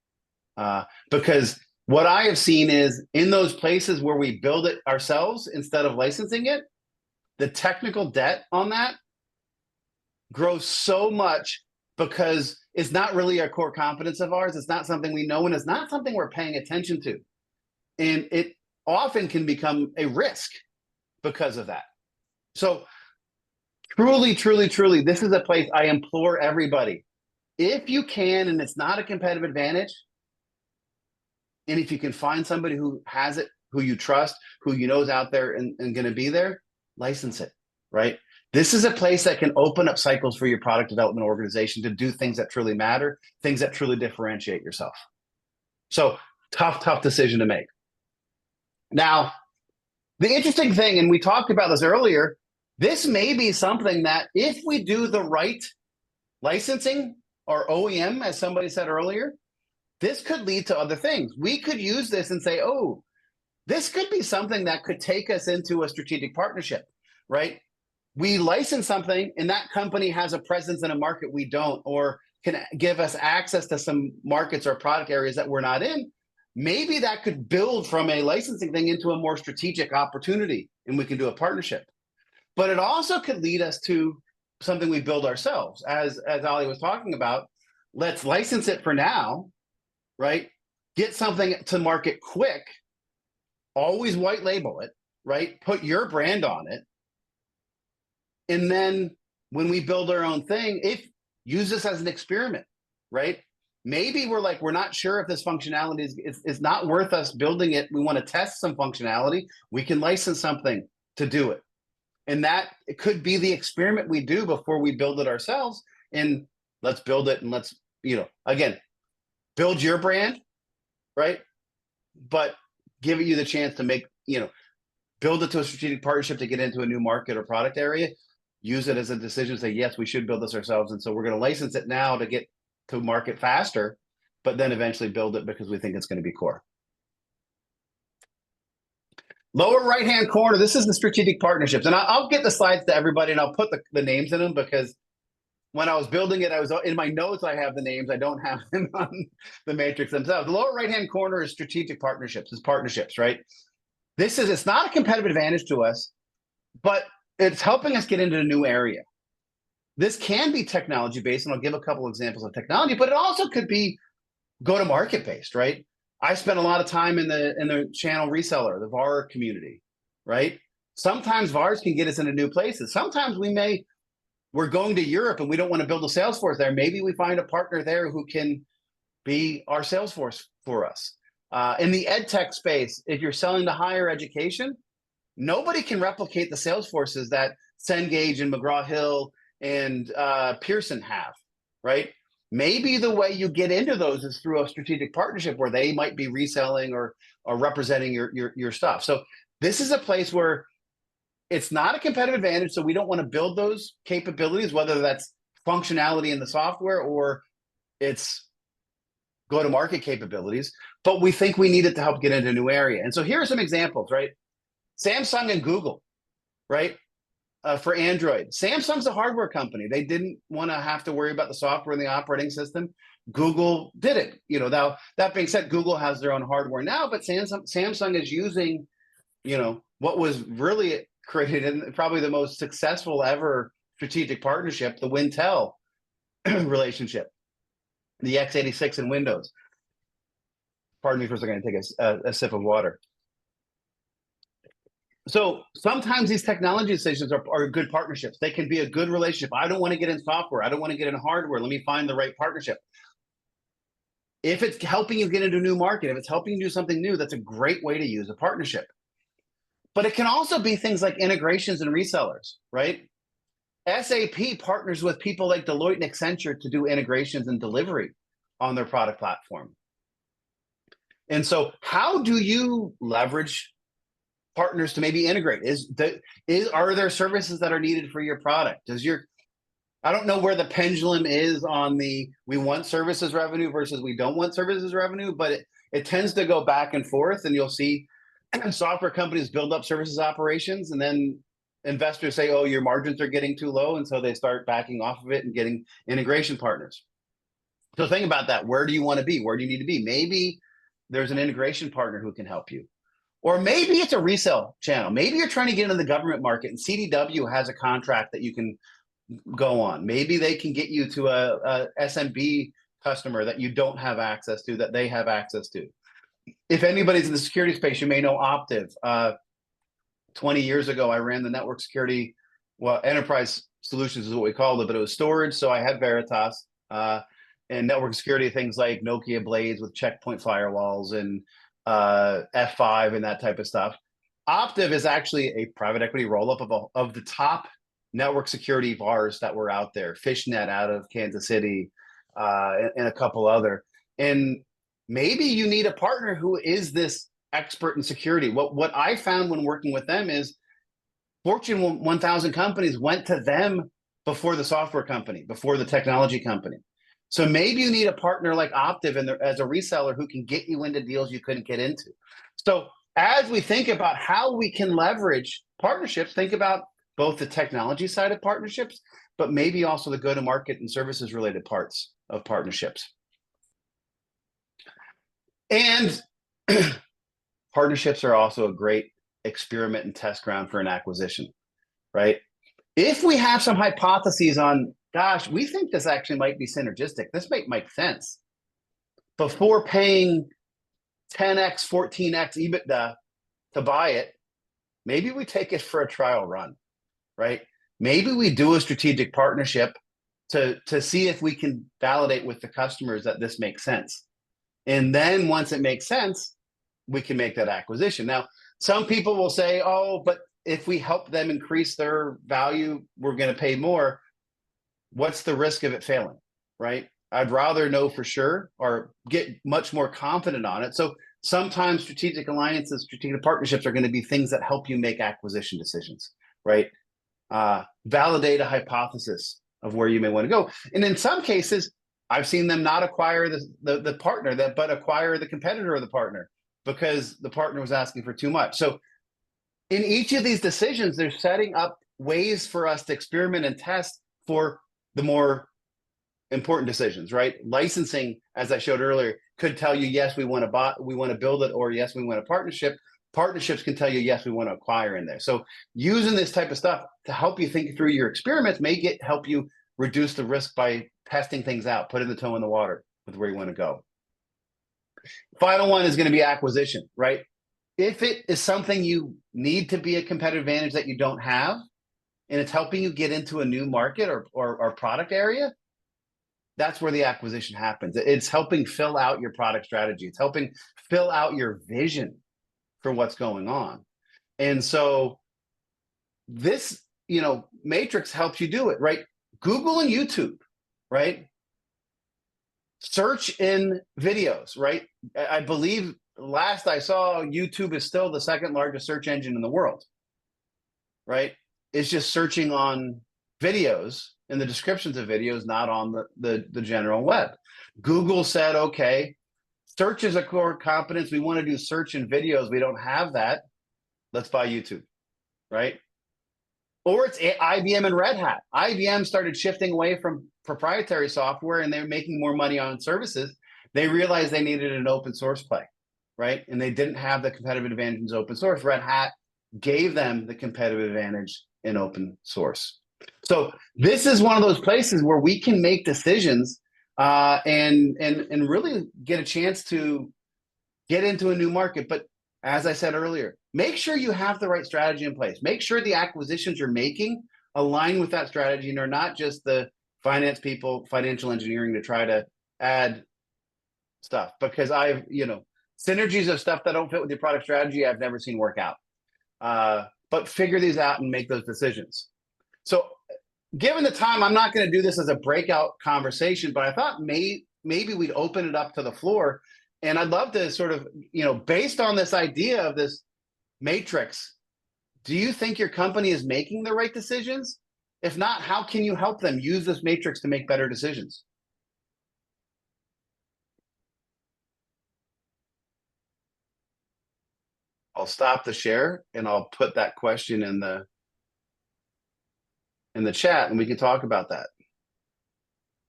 Because what I have seen is in those places where we build it ourselves instead of licensing it, the technical debt on that grows so much because it's not really a core competence of ours. It's not something we know, and it's not something we're paying attention to. And it often can become a risk because of that. So truly, this is a place I implore everybody. If you can, and it's not a competitive advantage, and if you can find somebody who has it, who you trust, who you know is out there and going to be there, license it, right? This is a place that can open up cycles for your product development organization to do things that truly matter, things that truly differentiate yourself. So tough decision to make. Now, the interesting thing, and we talked about this earlier, this may be something that if we do the right licensing or OEM, as somebody said earlier, this could lead to other things. We could use this and say, oh, this could be something that could take us into a strategic partnership, right? We license something and that company has a presence in a market we don't, or can give us access to some markets or product areas that we're not in. Maybe that could build from a licensing thing into a more strategic opportunity and we can do a partnership. But it also could lead us to something we build ourselves. As Ali was talking about, let's license it for now, right? Get something to market quick, always white label it, right? Put your brand on it. And then when we build our own thing, use this as an experiment, right? Maybe we're not sure if this functionality is not worth us building it. We want to test some functionality. We can license something to do it. And that it could be the experiment we do before we build it ourselves. And let's build it and let's, again, build your brand, right? But give you the chance to make, build it to a strategic partnership to get into a new market or product area. Use it as a decision, say, yes, we should build this ourselves. And so we're going to license it now to get to market faster, but then eventually build it because we think it's going to be core. Lower right-hand corner, this is the strategic partnerships. And I'll get the slides to everybody and I'll put the names in them because when I was building it, I was in my notes, I have the names. I don't have them on the matrix themselves. The lower right-hand corner is strategic partnerships, right? It's not a competitive advantage to us, but it's helping us get into a new area. This can be technology-based, and I'll give a couple examples of technology, but it also could be go-to-market based, right? I spent a lot of time in the channel reseller, the VAR community, right? Sometimes VARs can get us into new places. Sometimes we're going to Europe and we don't want to build a sales force there. Maybe we find a partner there who can be our sales force for us. In the ed tech space, if you're selling to higher education, nobody can replicate the sales forces that Cengage and McGraw-Hill and Pearson have, right? Maybe the way you get into those is through a strategic partnership where they might be reselling or representing your stuff. So this is a place where it's not a competitive advantage. So we don't want to build those capabilities, whether that's functionality in the software or it's go-to-market capabilities, but we think we need it to help get into a new area. And so here are some examples, right? Samsung and Google, right? For Android. Samsung's a hardware company. They didn't want to have to worry about the software and the operating system. Google did it. Now that being said, Google has their own hardware now, but Samsung is using, what was really created in probably the most successful ever strategic partnership, the Wintel relationship, the x86 and Windows. Pardon me for a second, take a sip of water. So sometimes these technology decisions are good partnerships. They can be a good relationship. I don't want to get in software. I don't want to get in hardware. Let me find the right partnership. If it's helping you get into a new market, if it's helping you do something new, that's a great way to use a partnership. But it can also be things like integrations and resellers, right? SAP partners with people like Deloitte and Accenture to do integrations and delivery on their product platform. And so how do you leverage partners to maybe integrate? Are there services that are needed for your product? I don't know where the pendulum is on we want services revenue versus we don't want services revenue, but it tends to go back and forth, and you'll see software companies build up services operations, and then investors say, oh, your margins are getting too low, and so they start backing off of it and getting integration partners. So think about that. Where do you want to be? Where do you need to be? Maybe there's an integration partner who can help you. Or maybe it's a resale channel. Maybe you're trying to get into the government market and CDW has a contract that you can go on. Maybe they can get you to a SMB customer that you don't have access to, that they have access to. If anybody's in the security space, you may know Optiv. 20 years ago, I ran the network security, enterprise solutions is what we called it, but it was storage. So I had Veritas and network security, things like Nokia Blades with checkpoint firewalls and F5 and that type of stuff. Optiv is actually a private equity roll-up of the top network security VARs that were out there. Fishnet out of Kansas City and a couple other. And maybe you need a partner who is this expert in security. What I found when working with them is Fortune 1000 companies went to them before the software company, before the technology company. So maybe you need a partner like Optiv as a reseller who can get you into deals you couldn't get into. So as we think about how we can leverage partnerships, think about both the technology side of partnerships, but maybe also the go-to-market and services related parts of partnerships. And partnerships are also a great experiment and test ground for an acquisition, right? If we have some hypotheses on, gosh, we think this actually might be synergistic, this might make sense, before paying 10x, 14x EBITDA to buy it, maybe we take it for a trial run, right? Maybe we do a strategic partnership to see if we can validate with the customers that this makes sense. And then once it makes sense, we can make that acquisition. Now, some people will say, oh, but if we help them increase their value, we're going to pay more. What's the risk of it failing, right? I'd rather know for sure or get much more confident on it. So sometimes strategic alliances, strategic partnerships are going to be things that help you make acquisition decisions, right? Validate a hypothesis of where you may want to go. And in some cases, I've seen them not acquire the partner, but acquire the competitor of the partner because the partner was asking for too much. So in each of these decisions, they're setting up ways for us to experiment and test for the more important decisions, right? Licensing, as I showed earlier, could tell you, yes, we want to build it, or yes, we want a partnership. Partnerships can tell you, yes, we want to acquire in there. So using this type of stuff to help you think through your experiments may help you reduce the risk by testing things out, putting the toe in the water with where you want to go. Final one is going to be acquisition, right? If it is something you need to be a competitive advantage that you don't have, and it's helping you get into a new market or product area, that's where the acquisition happens. It's helping fill out your product strategy. It's helping fill out your vision for what's going on. And so this, Matrix helps you do it, right? Google and YouTube, right? Search in videos, right? I believe last I saw, YouTube is still the second largest search engine in the world, right? It's just searching on videos and the descriptions of videos, not on the general web. Google said, okay, search is a core competence. We want to do search in videos. We don't have that. Let's buy YouTube, right? Or it's IBM and Red Hat. IBM started shifting away from proprietary software and they're making more money on services. They realized they needed an open source play, right? And they didn't have the competitive advantage in open source. Red Hat gave them the competitive advantage in open source. So this is one of those places where we can make decisions and really get a chance to get into a new market. But as I said earlier, make sure you have the right strategy in place. Make sure the acquisitions you're making align with that strategy and are not just the finance people, financial engineering to try to add stuff. Because synergies of stuff that don't fit with your product strategy, I've never seen work out. But figure these out and make those decisions. So given the time, I'm not going to do this as a breakout conversation, but I thought maybe we'd open it up to the floor. And I'd love to sort of, based on this idea of this matrix, do you think your company is making the right decisions? If not, how can you help them use this matrix to make better decisions? I'll stop the share and I'll put that question in the chat and we can talk about that.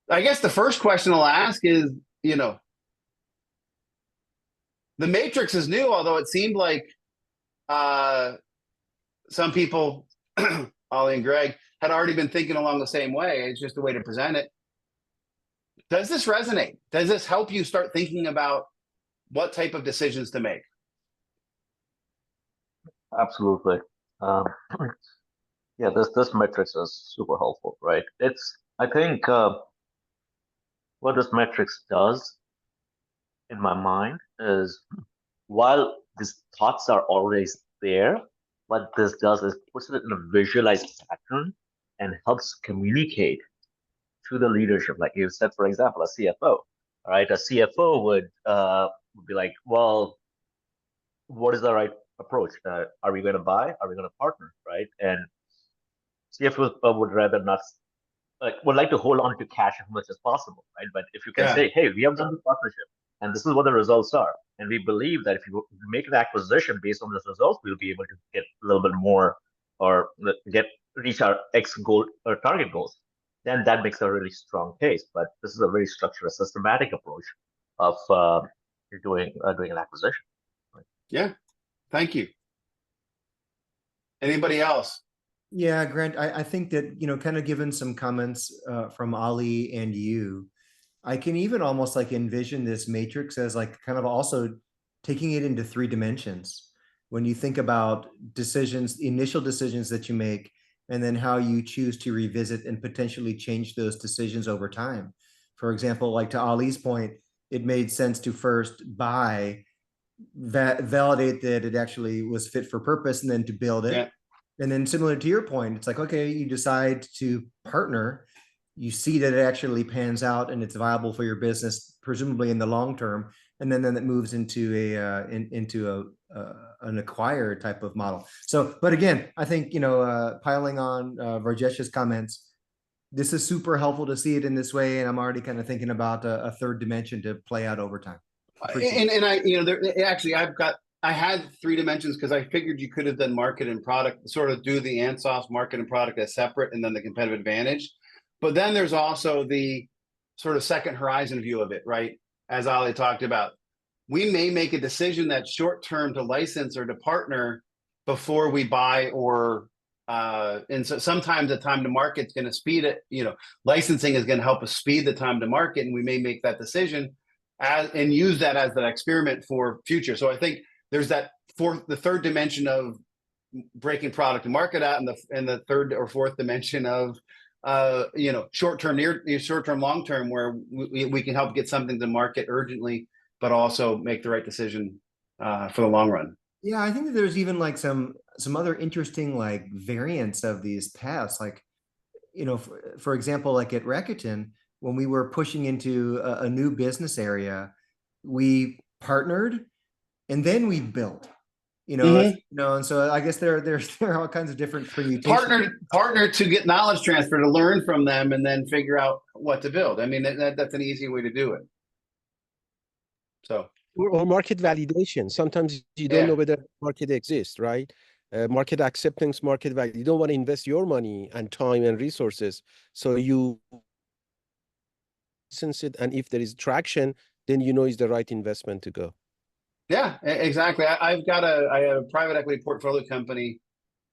I guess the first question I'll ask is, the matrix is new, although it seemed like some people, Ollie and Greg, had already been thinking along the same way. It's just a way to present it. Does this resonate? Does this help you start thinking about what type of decisions to make? Absolutely. Yeah, this matrix is super helpful, right? I think what this matrix does in my mind is, while these thoughts are always there, what this does is puts it in a visualized pattern and helps communicate to the leadership. Like you said, for example, a CFO, right? A CFO would be like, well, what is the right approach? Are we going to buy? Are we going to partner, right? And CFO would rather not, would like to hold on to cash as much as possible, right? But if you can say, hey, we have done the partnership, and this is what the results are, and we believe that if you make an acquisition based on those results, we'll be able to get a little bit more or reach our X goal or target goals, then that makes a really strong case. But this is a very structured, systematic approach of doing an acquisition. Right? Yeah, thank you. Anybody else? Yeah, Grant, I think that, kind of given some comments from Ali and you, I can even almost like envision this matrix as like kind of also taking it into 3 dimensions. When you think about decisions, initial decisions that you make, and then how you choose to revisit and potentially change those decisions over time. For example, like to Ali's point, it made sense to first buy, validate that it actually was fit for purpose, and then to build it. Yeah. And then similar to your point, it's like, okay, you decide to partner, you see that it actually pans out and it's viable for your business, presumably in the long term. And then it moves into an acquire type of model. So, but again, I think, piling on Rajesh's comments, this is super helpful to see it in this way. And I'm already kind of thinking about a 3rd dimension to play out over time. And I had 3 dimensions because I figured you could have done market and product, sort of do the Ansoff market and product as separate, and then the competitive advantage. But then there's also the sort of second horizon view of it, right? As Ali talked about, we may make a decision that's short-term to license or to partner before we buy, or and so sometimes the time to market is going to speed it. Licensing is going to help us speed the time to market, and we may make that decision and use that as an experiment for future. So I think there's the 3rd dimension of breaking product and market out, and the 3rd or 4th dimension of short-term, short-term, long-term, where we can help get something to market urgently, but also make the right decision for the long run. Yeah, I think that there's even like some other interesting like variants of these paths. Like, for example, like at Rakuten, when we were pushing into a new business area, we partnered and then we built. And so I guess there are all kinds of different permutations. Partner to get knowledge transfer, to learn from them, and then figure out what to build. I mean, that's an easy way to do it. So, or market validation. Sometimes you don't know whether market exists, right? Market acceptance, market value. You don't want to invest your money and time and resources, so you license it, and if there is traction, then it's the right investment to go. Yeah, exactly. I have a private equity portfolio company.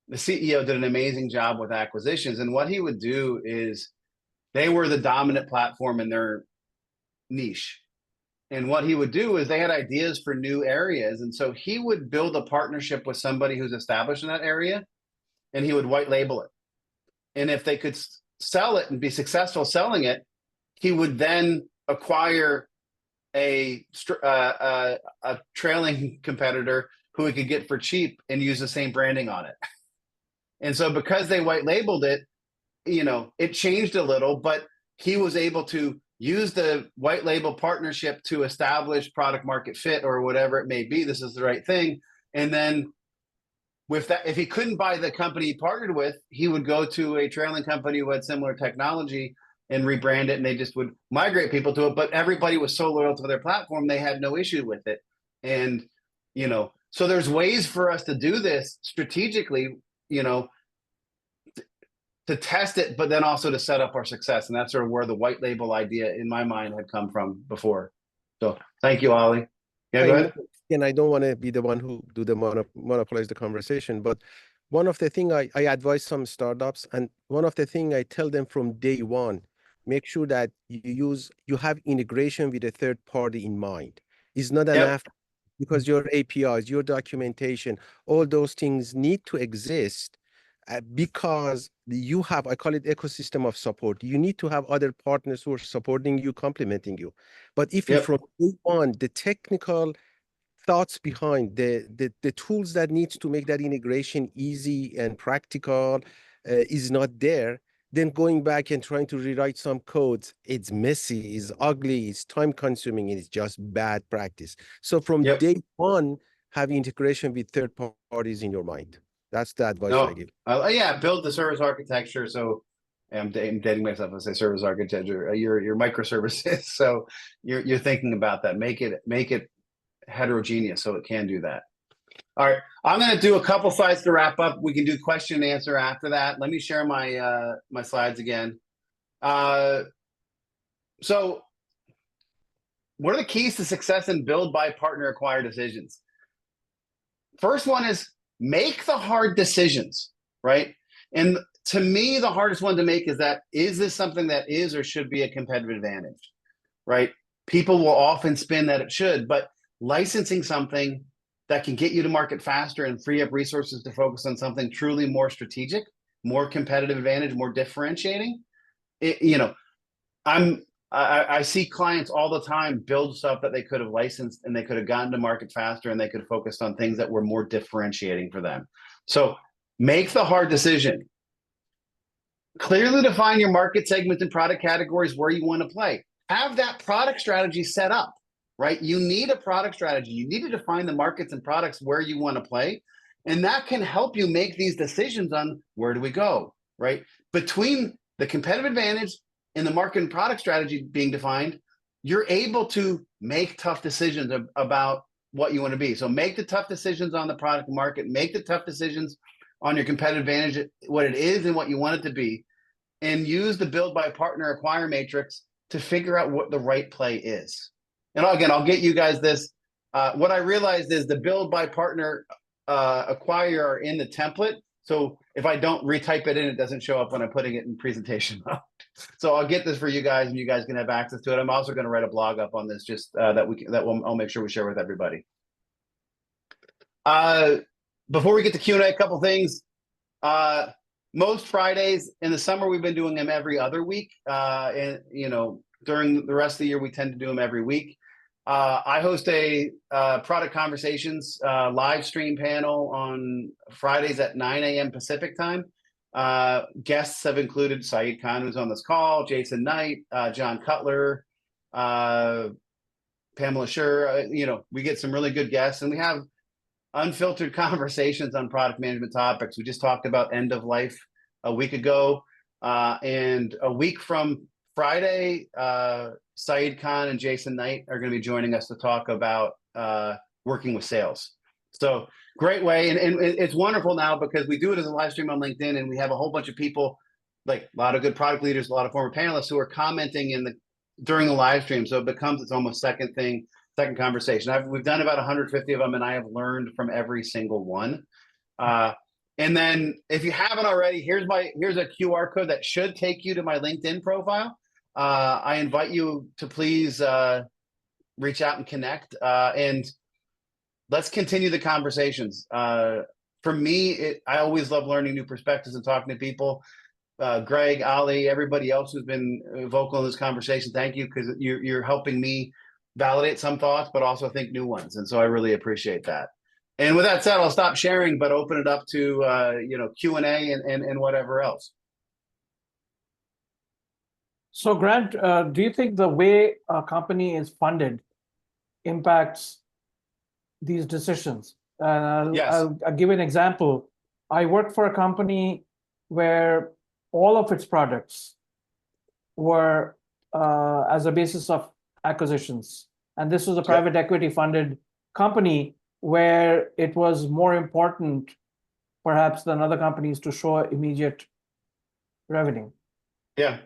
The CEO did an amazing job with acquisitions, and what he would do is they were the dominant platform in their niche. And what he would do is they had ideas for new areas. And so he would build a partnership with somebody who's established in that area, and he would white label it. And if they could sell it and be successful selling it, he would then acquire a trailing competitor who he could get for cheap and use the same branding on it. And so because they white labeled it, it changed a little, but he was able to use the white label partnership to establish product market fit or whatever it may be. This is the right thing. And then with that, if he couldn't buy the company he partnered with, he would go to a trailing company who had similar technology and rebrand it, and they just would migrate people to it. But everybody was so loyal to their platform, they had no issue with it. And, so there's ways for us to do this strategically, to test it, but then also to set up our success. And that's sort of where the white label idea in my mind had come from before. So thank you, Ollie. Yeah, go ahead. And I don't want to be the one who do the monopolize the conversation, but one of the things I advise some startups, and one of the things I tell them from day one, make sure that you have integration with a third party in mind. It's not enough because your APIs, your documentation, all those things need to exist because you have, I call it ecosystem of support. You need to have other partners who are supporting you, complementing you. But if you from day one, the technical thoughts behind the tools that needs to make that integration easy and practical is not there, then going back and trying to rewrite some codes, it's messy, it's ugly, it's time consuming, and it's just bad practice. So from day one, have integration with third parties in your mind. That's the advice I give. Build the service architecture. So I'm dating myself when I say service architecture. Your microservices. So you're thinking about that. Make it heterogeneous so it can do that. All right, I'm going to do a couple slides to wrap up. We can do question and answer after that. Let me share my my slides again. So what are the keys to success in build, buy, partner, acquire decisions? First one is make the hard decisions, right? And to me, the hardest one to make is this something that is or should be a competitive advantage, right? People will often spin that it should, but licensing something that can get you to market faster and free up resources to focus on something truly more strategic, more competitive advantage, more differentiating. I see clients all the time build stuff that they could have licensed and they could have gotten to market faster and they could have focused on things that were more differentiating for them. So make the hard decision. Clearly define your market segments and product categories where you want to play. Have that product strategy set up. Right? You need a product strategy. You need to define the markets and products where you want to play. And that can help you make these decisions on where do we go, right? Between the competitive advantage and the market and product strategy being defined, you're able to make tough decisions about what you want to be. So make the tough decisions on the product and market, make the tough decisions on your competitive advantage, what it is and what you want it to be, and use the build, buy, partner, acquire matrix to figure out what the right play is. And again, I'll get you guys this. What I realized is the build, buy, partner, acquire are in the template. So if I don't retype it in, it doesn't show up when I'm putting it in presentation. So I'll get this for you guys, and you guys can have access to it. I'm also going to write a blog up on this, just I'll make sure we share with everybody. Before we get to Q&A, a couple things. most Fridays. In the summer, we've been doing them every other week. And during the rest of the year, we tend to do them every week. I host a product conversations live stream panel on Fridays at 9 a.m. Pacific time. Guests have included Saeed Khan, who's on this call, Jason Knight, John Cutler, Pamela Schur. We get some really good guests, and we have unfiltered conversations on product management topics. We just talked about end of life a week ago, and a week from Friday, Saeed Khan and Jason Knight are going to be joining us to talk about working with sales. So great way. And it's wonderful now because we do it as a live stream on LinkedIn, and we have a whole bunch of people, like a lot of good product leaders, a lot of former panelists who are commenting during the live stream. So it becomes its almost second conversation. We've done about 150 of them, and I have learned from every single one. And then if you haven't already, here's a QR code that should take you to my LinkedIn profile. I invite you to please reach out and connect, and let's continue the conversations. For me, I always love learning new perspectives and talking to people. Greg, Ali, everybody else who's been vocal in this conversation, thank you, because you're helping me validate some thoughts, but also think new ones. And so I really appreciate that. And with that said, I'll stop sharing, but open it up to Q&A and whatever else. So Grant, do you think the way a company is funded impacts these decisions? Yes. I'll give you an example. I worked for a company where all of its products were as a basis of acquisitions. And this was a private equity funded company where it was more important, perhaps, than other companies to show immediate revenue. Yeah.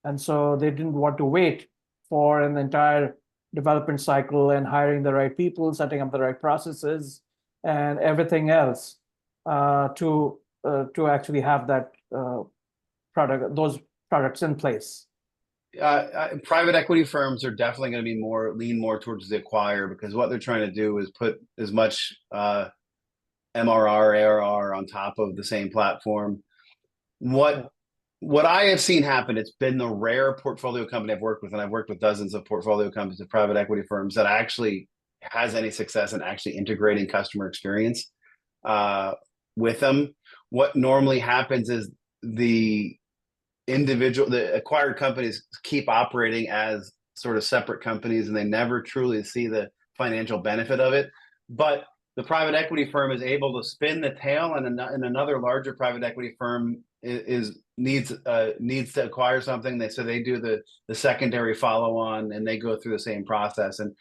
And so they didn't want to wait for an entire development cycle and hiring the right people, setting up the right processes, and everything else to actually have that those products in place. Private equity firms are definitely going to be lean more towards the acquire, because what they're trying to do is put as much MRR, ARR on top of the same platform. What I have seen happen, it's been the rare portfolio company I've worked with, and I've worked with dozens of portfolio companies of private equity firms that actually has any success in actually integrating customer experience with them. What normally happens is the acquired companies keep operating as sort of separate companies, and they never truly see the financial benefit of it. But the private equity firm is able to spin the tail, and another larger private equity firm needs to acquire something. So they do the secondary follow on, and they go through the same process. And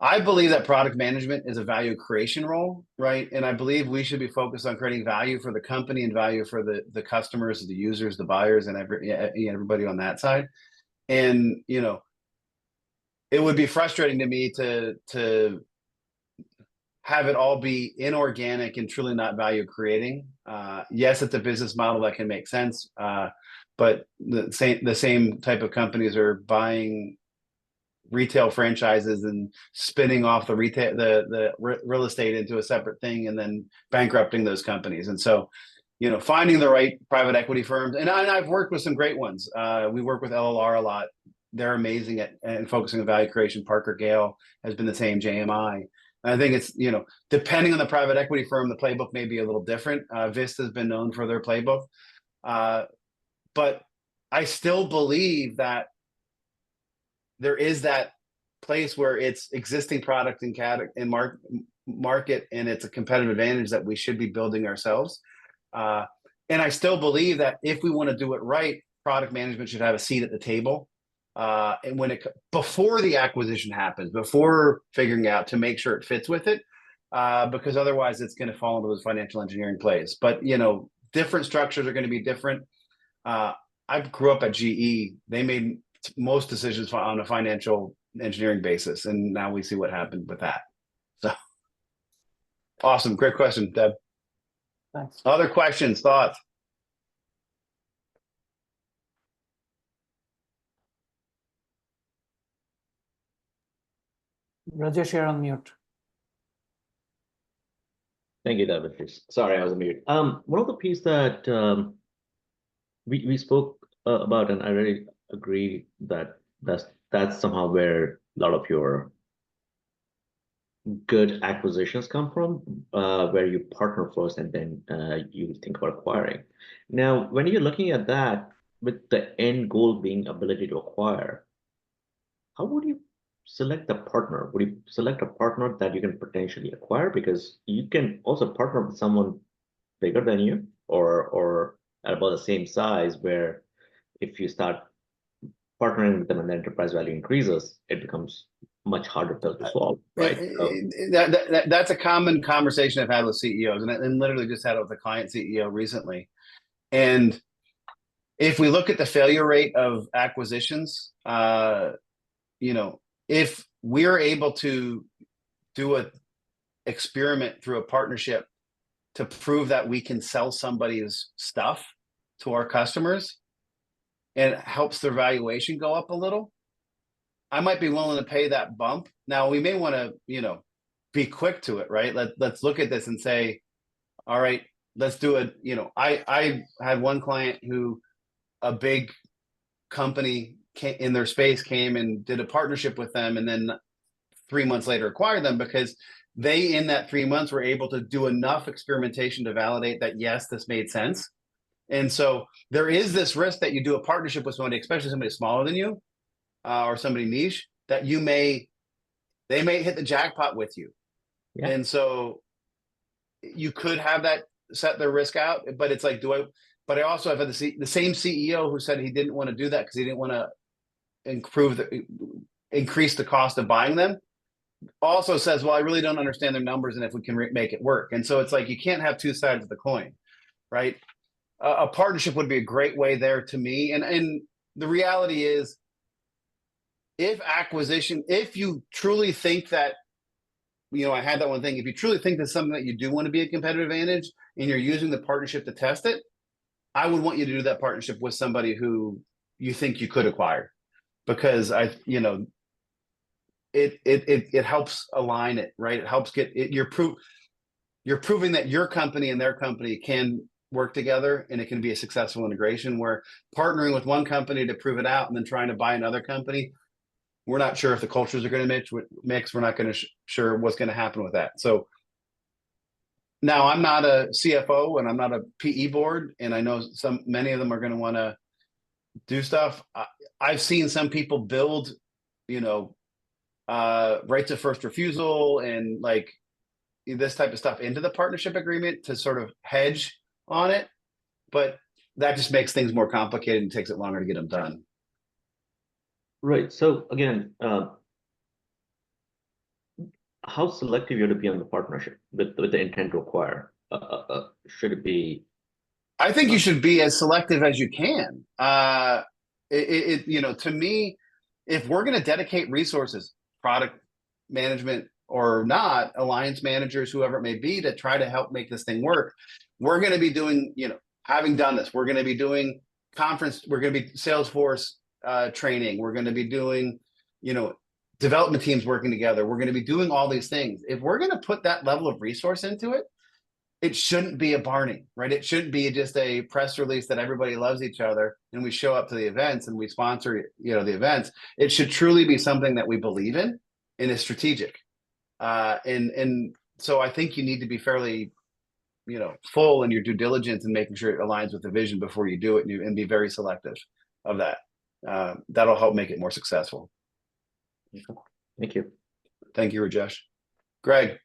I believe that product management is a value creation role, right? And I believe we should be focused on creating value for the company and value for the customers, the users, the buyers, and everybody on that side. And it would be frustrating to me to have it all be inorganic and truly not value creating. Yes, it's a business model that can make sense, but the same type of companies are buying retail franchises and spinning off the real estate into a separate thing, and then bankrupting those companies. And so, finding the right private equity firms, and I've worked with some great ones. We work with LLR a lot. They're amazing at focusing on value creation. Parker Gale has been the same, JMI. And I think it's, depending on the private equity firm, the playbook may be a little different. Vista has been known for their playbook. But I still believe that there is that place where it's existing product and market, and it's a competitive advantage that we should be building ourselves. And I still believe that if we want to do it right, product management should have a seat at the table. And before the acquisition happens, before figuring out to make sure it fits with it, because otherwise it's going to fall into those financial engineering plays. But different structures are going to be different. I grew up at GE. They made most decisions on a financial engineering basis, and now we see what happened with that. So awesome, great question, Deb. Thanks. Other questions, thoughts? Rajesh, you're on mute. Thank you, David. Sorry, I was on mute. One of the pieces that we spoke about, and I really agree that that's somehow where a lot of your good acquisitions come from, where you partner first and then you think about acquiring. Now, when you're looking at that, with the end goal being ability to acquire, how would you select a partner? Would you select a partner that you can potentially acquire? Because you can also partner with someone bigger than you or at about the same size, where if you start partnering with them and the enterprise value increases, it becomes much harder pill to swallow, right? That's a common conversation I've had with CEOs, and literally just had it with a client CEO recently. And if we look at the failure rate of acquisitions, if we're able to do an experiment through a partnership to prove that we can sell somebody's stuff to our customers, and it helps their valuation go up a little, I might be willing to pay that bump. Now, we may want to, be quick to it, right? Let's look at this and say, all right, let's do it. I had one client who a big company in their space came and did a partnership with them, and then 3 months later acquired them because they, in that 3 months, were able to do enough experimentation to validate that, yes, this made sense. And so there is this risk that you do a partnership with somebody, especially somebody smaller than you, or somebody niche, that they may hit the jackpot with you. Yeah. And so you could have that set their risk out, but it's like, but I also have had the same CEO who said he didn't want to do that because he didn't want to increase the cost of buying them. Also says, well, I really don't understand their numbers and if we can make it work. And so it's like, you can't have two sides of the coin, right? A partnership would be a great way there to me. And the reality is, if you truly think that, I had that one thing, if you truly think that's something that you do want to be a competitive advantage and you're using the partnership to test it, I would want you to do that partnership with somebody who you think you could acquire, because it helps align it, right? It helps get it. You're proving that your company and their company can work together, and it can be a successful integration. Where partnering with one company to prove it out and then trying to buy another company, we're not sure if the cultures are going to mix. We're not going to sure what's going to happen with that. So now, I'm not a CFO and I'm not a PE board, and I know many of them are going to want to do stuff. I've seen some people build, rights of first refusal and like this type of stuff into the partnership agreement to sort of hedge on it, but that just makes things more complicated and takes it longer to get them done. Right. So again, how selective you have to be on the partnership with the intent to acquire? Should it be? I think you should be as selective as you can. To me, if we're going to dedicate resources, product management or not, alliance managers, whoever it may be, to try to help make this thing work, we're going to be doing, having done this, we're going to be doing we're going to be Salesforce training. We're going to be doing, development teams working together. We're going to be doing all these things. If we're going to put that level of resource into it, it shouldn't be a Barney, right? It shouldn't be just a press release that everybody loves each other and we show up to the events and we sponsor, the events. It should truly be something that we believe in and is strategic. And so I think you need to be fairly, full in your due diligence and making sure it aligns with the vision before you do it, and be very selective of that. That'll help make it more successful. Thank you. Thank you, Rajesh. Greg.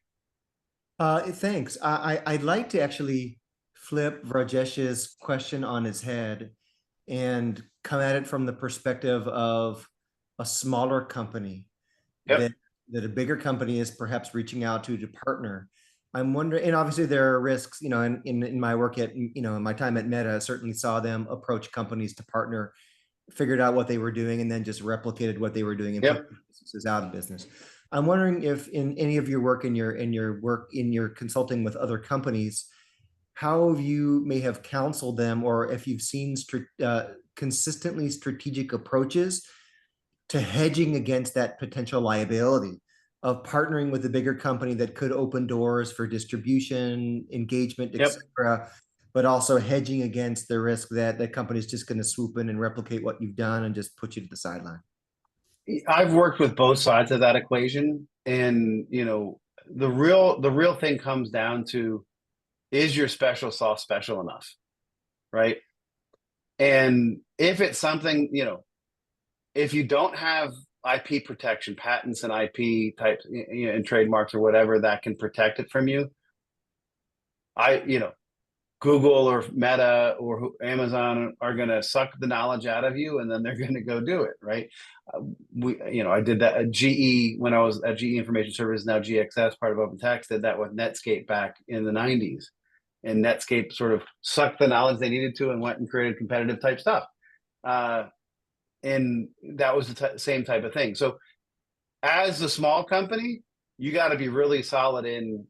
Thanks. I'd like to actually flip Rajesh's question on his head and come at it from the perspective of a smaller company. Yep. that a bigger company is perhaps reaching out to partner. I'm wondering, and obviously there are risks, in my work at, in my time at Meta, I certainly saw them approach companies to partner, figured out what they were doing, and then just replicated what they were doing and put businesses out of business. I'm wondering if in any of your work, in your consulting with other companies, how you may have counseled them, or if you've seen consistently strategic approaches to hedging against that potential liability. of partnering with a bigger company that could open doors for distribution, engagement, Yep. etc., but also hedging against the risk that the company's just going to swoop in and replicate what you've done and just put you to the sideline. I've worked with both sides of that equation, and the real thing comes down to, is your special sauce special enough, right? And if it's something, if you don't have IP protection, patents and IP types, and trademarks or whatever that can protect it from you, Google or Meta or Amazon are going to suck the knowledge out of you, and then they're going to go do it, right? I did that at GE when I was at GE Information Services, now GXS, part of OpenText, did that with Netscape back in the 90s. And Netscape sort of sucked the knowledge they needed to and went and created competitive type stuff. And that was the same type of thing. So as a small company, you got to be really solid in,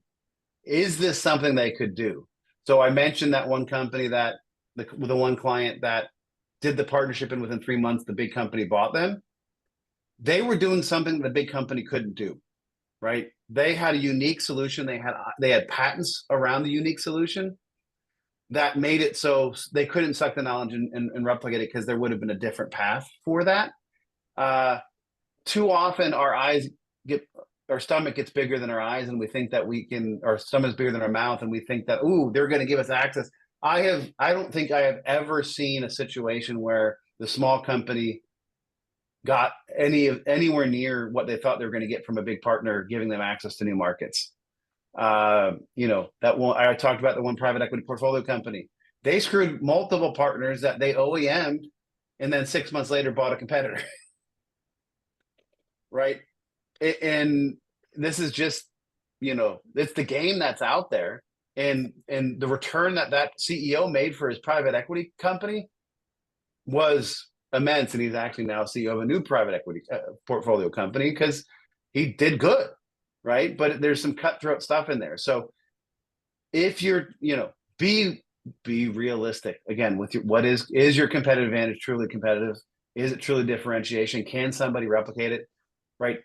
is this something they could do? So I mentioned that one company that the one client that did the partnership, and within 3 months, the big company bought them. They were doing something the big company couldn't do, right? They had a unique solution. They had patents around the unique solution that made it so they couldn't suck the knowledge and replicate it, because there would have been a different path for that. Too often our stomach gets bigger than our eyes, and we think that our stomach is bigger than our mouth, and we think that, ooh, they're going to give us access. I don't think I have ever seen a situation where the small company got anywhere near what they thought they were going to get from a big partner giving them access to new markets. That one I talked about, the one private equity portfolio company. They screwed multiple partners that they OEM'd, and then 6 months later bought a competitor. Right. And this is just, it's the game that's out there. And the return that CEO made for his private equity company was immense. And he's actually now CEO of a new private equity portfolio company, because he did good, right? But there's some cutthroat stuff in there. So if you're, be realistic again with what is your competitive advantage truly competitive? Is it truly differentiation? Can somebody replicate it? Right.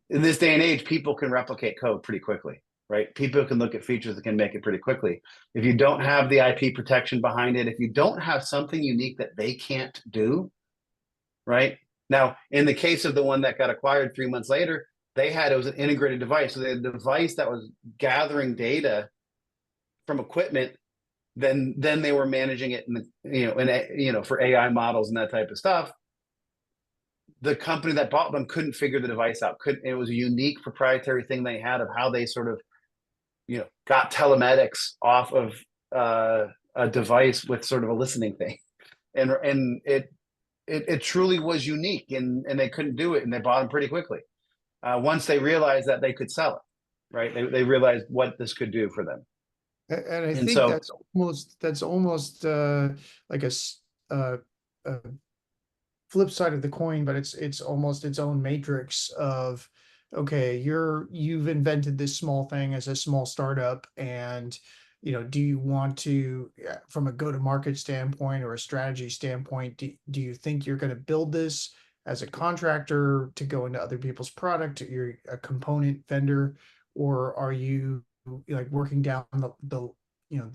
In this day and age, people can replicate code pretty quickly, right? People can look at features that can make it pretty quickly. If you don't have the IP protection behind it, if you don't have something unique that they can't do, right? Now, in the case of the one that got acquired 3 months later, it was an integrated device. So they had a device that was gathering data from equipment. Then they were managing it for AI models and that type of stuff. The company that bought them couldn't figure the device out. It was a unique proprietary thing they had of how they sort of, got telematics off of a device with sort of a listening thing, and it truly was unique, and they couldn't do it, and they bought them pretty quickly. Once they realized that they could sell it, right? They realized what this could do for them. And I think that's almost like a flip side of the coin, but it's almost its own matrix of, okay, you've invented this small thing as a small startup, and do you want to, from a go-to-market standpoint or a strategy standpoint, do you think you're going to build this as a contractor to go into other people's product? You're a component vendor, or are you like working down the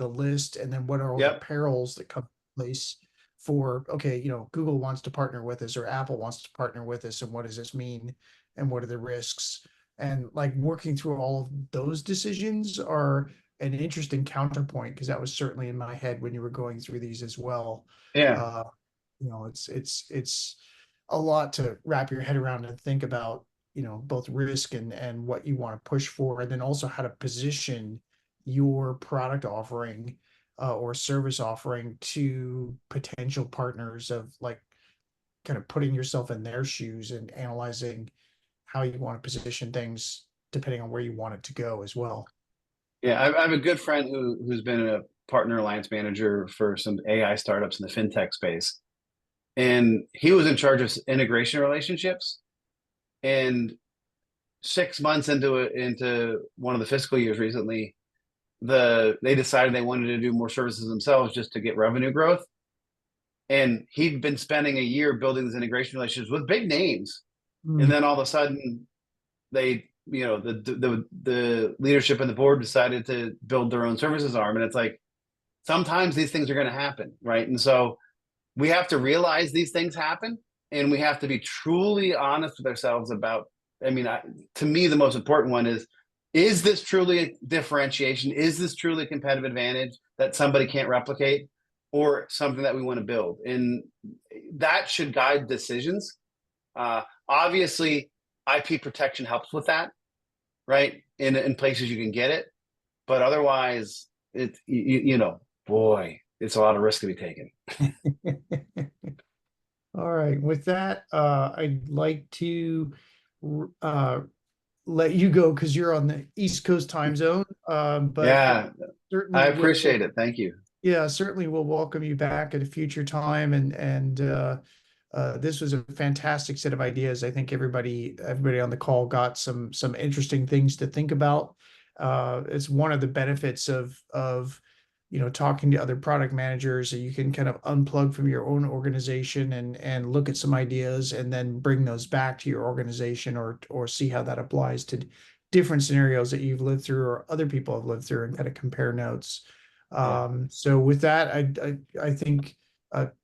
list, and then what are all the perils that come in place for, okay, Google wants to partner with us, or Apple wants to partner with us, and what does this mean, and what are the risks? And like working through all of those decisions are an interesting counterpoint, because that was certainly in my head when you were going through these as well. Yeah. It's a lot to wrap your head around and think about, both risk and what you want to push for, and then also how to position your product offering or service offering to potential partners, of like kind of putting yourself in their shoes and analyzing how you want to position things depending on where you want it to go as well. Yeah, I have a good friend who's been a partner alliance manager for some AI startups in the fintech space. And he was in charge of integration relationships. And 6 months into one of the fiscal years recently, they decided they wanted to do more services themselves just to get revenue growth. And he'd been spending a year building these integration relationships with big names. And then all of a sudden they the leadership and the board decided to build their own services arm. And it's like, sometimes these things are going to happen, right? And so we have to realize these things happen, and we have to be truly honest with ourselves about, to me, the most important one is this truly a differentiation? Is this truly a competitive advantage that somebody can't replicate, or something that we want to build? And that should guide decisions. Obviously, IP protection helps with that, right? In places you can get it, but otherwise, boy, it's a lot of risk to be taken. All right. With that, I'd like to let you go because you're on the East Coast time zone. But yeah, certainly I appreciate it. Thank you. Yeah, certainly we'll welcome you back at a future time. And this was a fantastic set of ideas. I think everybody on the call got some interesting things to think about. It's one of the benefits of talking to other product managers, that you can kind of unplug from your own organization and look at some ideas and then bring those back to your organization, or see how that applies to different scenarios that you've lived through or other people have lived through, and kind of compare notes. So with that, I think the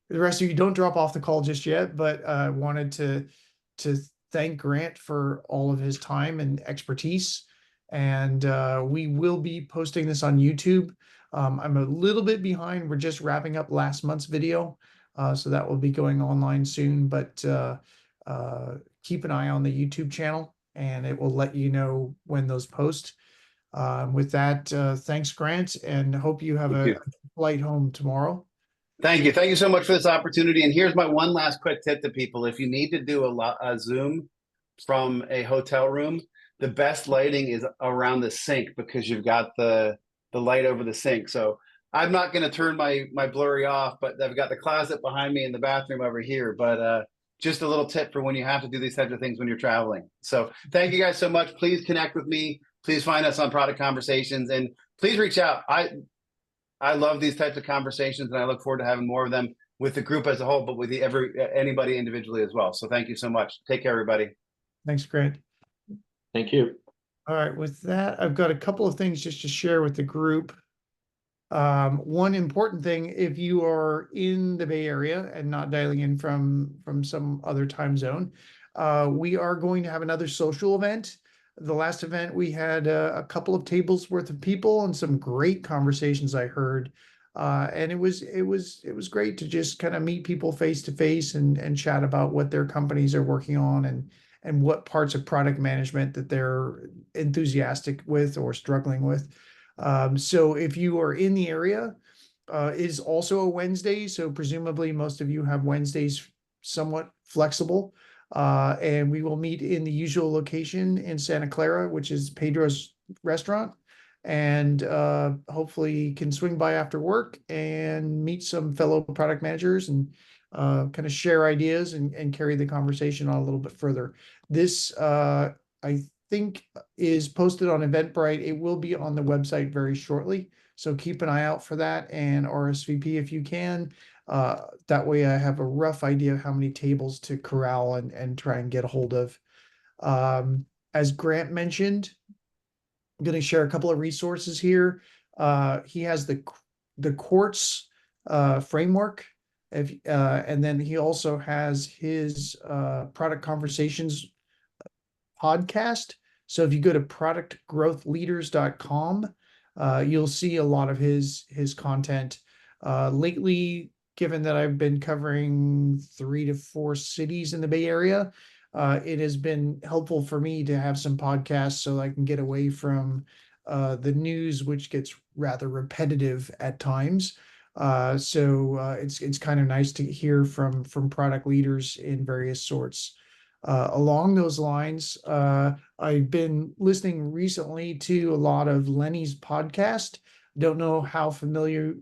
rest of you don't drop off the call just yet, but I wanted to thank Grant for all of his time and expertise. And we will be posting this on YouTube. I'm a little bit behind. We're just wrapping up last month's video. So that will be going online soon, but keep an eye on the YouTube channel and it will let you know when those post. With that, thanks, Grant, and hope you have a flight home tomorrow. Thank you. Thank you so much for this opportunity. And here's my one last quick tip to people. If you need to do a Zoom from a hotel room, the best lighting is around the sink, because you've got the light over the sink. So I'm not going to turn my blurry off, but I've got the closet behind me and the bathroom over here. But just a little tip for when you have to do these types of things when you're traveling. So thank you guys so much. Please connect with me. Please find us on Product Conversations, and please reach out. I love these types of conversations, and I look forward to having more of them with the group as a whole, but with anybody individually as well. So thank you so much. Take care, everybody. Thanks, Grant. Thank you. All right, with that, I've got a couple of things just to share with the group. One important thing, if you are in the Bay Area and not dialing in from some other time zone, we are going to have another social event. The last event, we had a couple of tables worth of people and some great conversations I heard. And it was great to just kind of meet people face to face and chat about what their companies are working on and what parts of product management that they're enthusiastic with or struggling with. So if you are in the area, it is also a Wednesday. So presumably most of you have Wednesdays somewhat flexible. And we will meet in the usual location in Santa Clara, which is Pedro's restaurant, and hopefully can swing by after work and meet some fellow product managers and kind of share ideas and carry the conversation on a little bit further. This, I think, is posted on Eventbrite. It will be on the website very shortly. So keep an eye out for that and RSVP if you can. That way I have a rough idea of how many tables to corral and try and get a hold of. As Grant mentioned, I'm going to share a couple of resources here. He has the Quartz framework, and then he also has his Product Conversations podcast. So if you go to productgrowthleaders.com, you'll see a lot of his content. Lately, given that I've been covering 3 to 4 cities in the Bay Area, it has been helpful for me to have some podcasts so I can get away from the news, which gets rather repetitive at times. So it's kind of nice to hear from product leaders in various sorts. Along those lines, I've been listening recently to a lot of Lenny's podcast. Don't know how familiar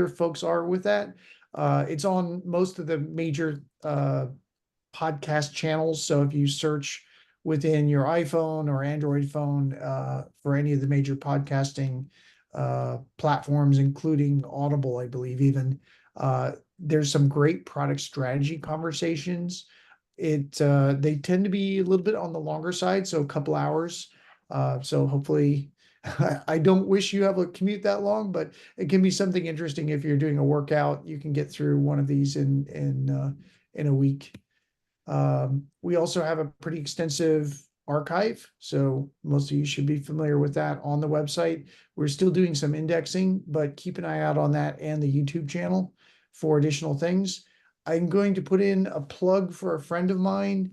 folks are with that. It's on most of the major podcast channels. So if you search within your iPhone or Android phone for any of the major podcasting platforms, including Audible, I believe even, there's some great product strategy conversations. they tend to be a little bit on the longer side, so a couple hours. So hopefully, I don't wish you have a commute that long, but it can be something interesting if you're doing a workout. You can get through one of these in a week. We also have a pretty extensive archive, so most of you should be familiar with that on the website. We're still doing some indexing, but keep an eye out on that and the YouTube channel for additional things. I'm going to put in a plug for a friend of mine.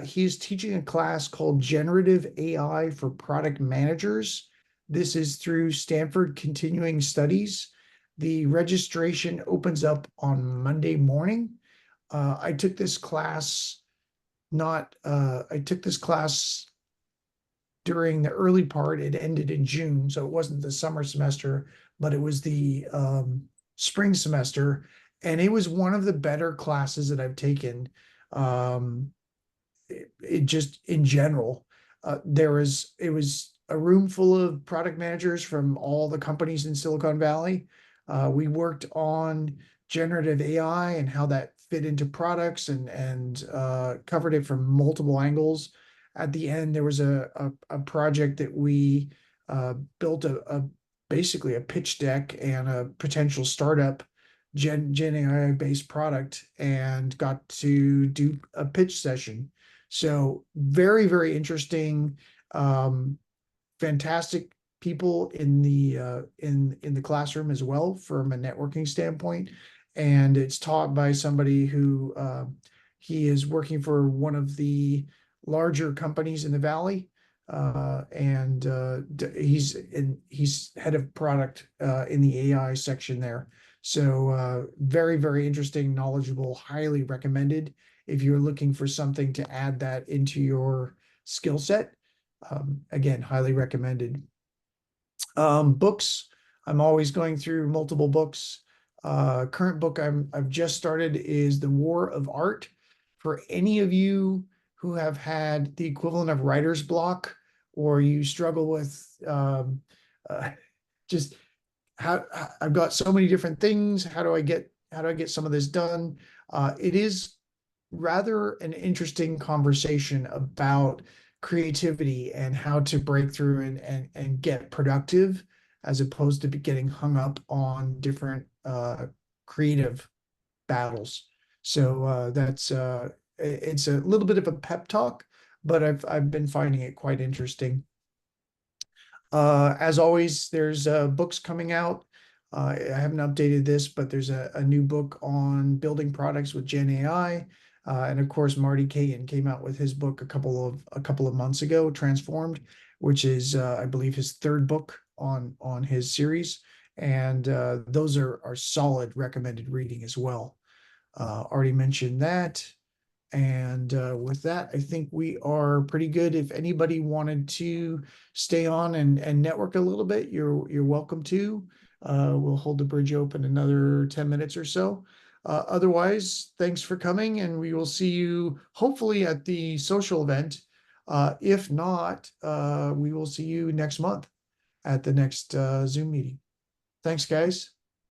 He's teaching a class called Generative AI for Product Managers. This is through Stanford Continuing Studies. The registration opens up on Monday morning. I took this class during the early part. It ended in June, so it wasn't the summer semester, but it was the spring semester, and it was one of the better classes that I've taken. It just in general, it was a room full of product managers from all the companies in Silicon Valley. We worked on generative AI and how that fit into products and covered it from multiple angles. At the end, there was a project that we built basically a pitch deck and a potential startup Gen AI based product, and got to do a pitch session. So very, very interesting. Fantastic people in the classroom as well from a networking standpoint. And it's taught by somebody who he is working for one of the larger companies in the Valley. And he's head of product in the AI section there. So very, very interesting, knowledgeable, highly recommended if you're looking for something to add that into your skill set. Again, highly recommended. Books, I'm always going through multiple books. Current book I've just started is The War of Art. For any of you who have had the equivalent of writer's block, or you struggle with just how I've got so many different things, how do I get some of this done? It is rather an interesting conversation about creativity and how to break through and get productive, as opposed to getting hung up on different creative battles. So it's a little bit of a pep talk, but I've been finding it quite interesting. As always, there's books coming out. I haven't updated this, but there's a new book on building products with Gen AI. And of course, Marty Cagan came out with his book a couple of months ago, Transformed, which is I believe his third book on his series. And those are solid recommended reading as well. Already mentioned that. And with that, I think we are pretty good. If anybody wanted to stay on and network a little bit, you're welcome to. We'll hold the bridge open another 10 minutes or so. Otherwise, thanks for coming, and we will see you hopefully at the social event. If not, we will see you next month at the next Zoom meeting. Thanks, guys.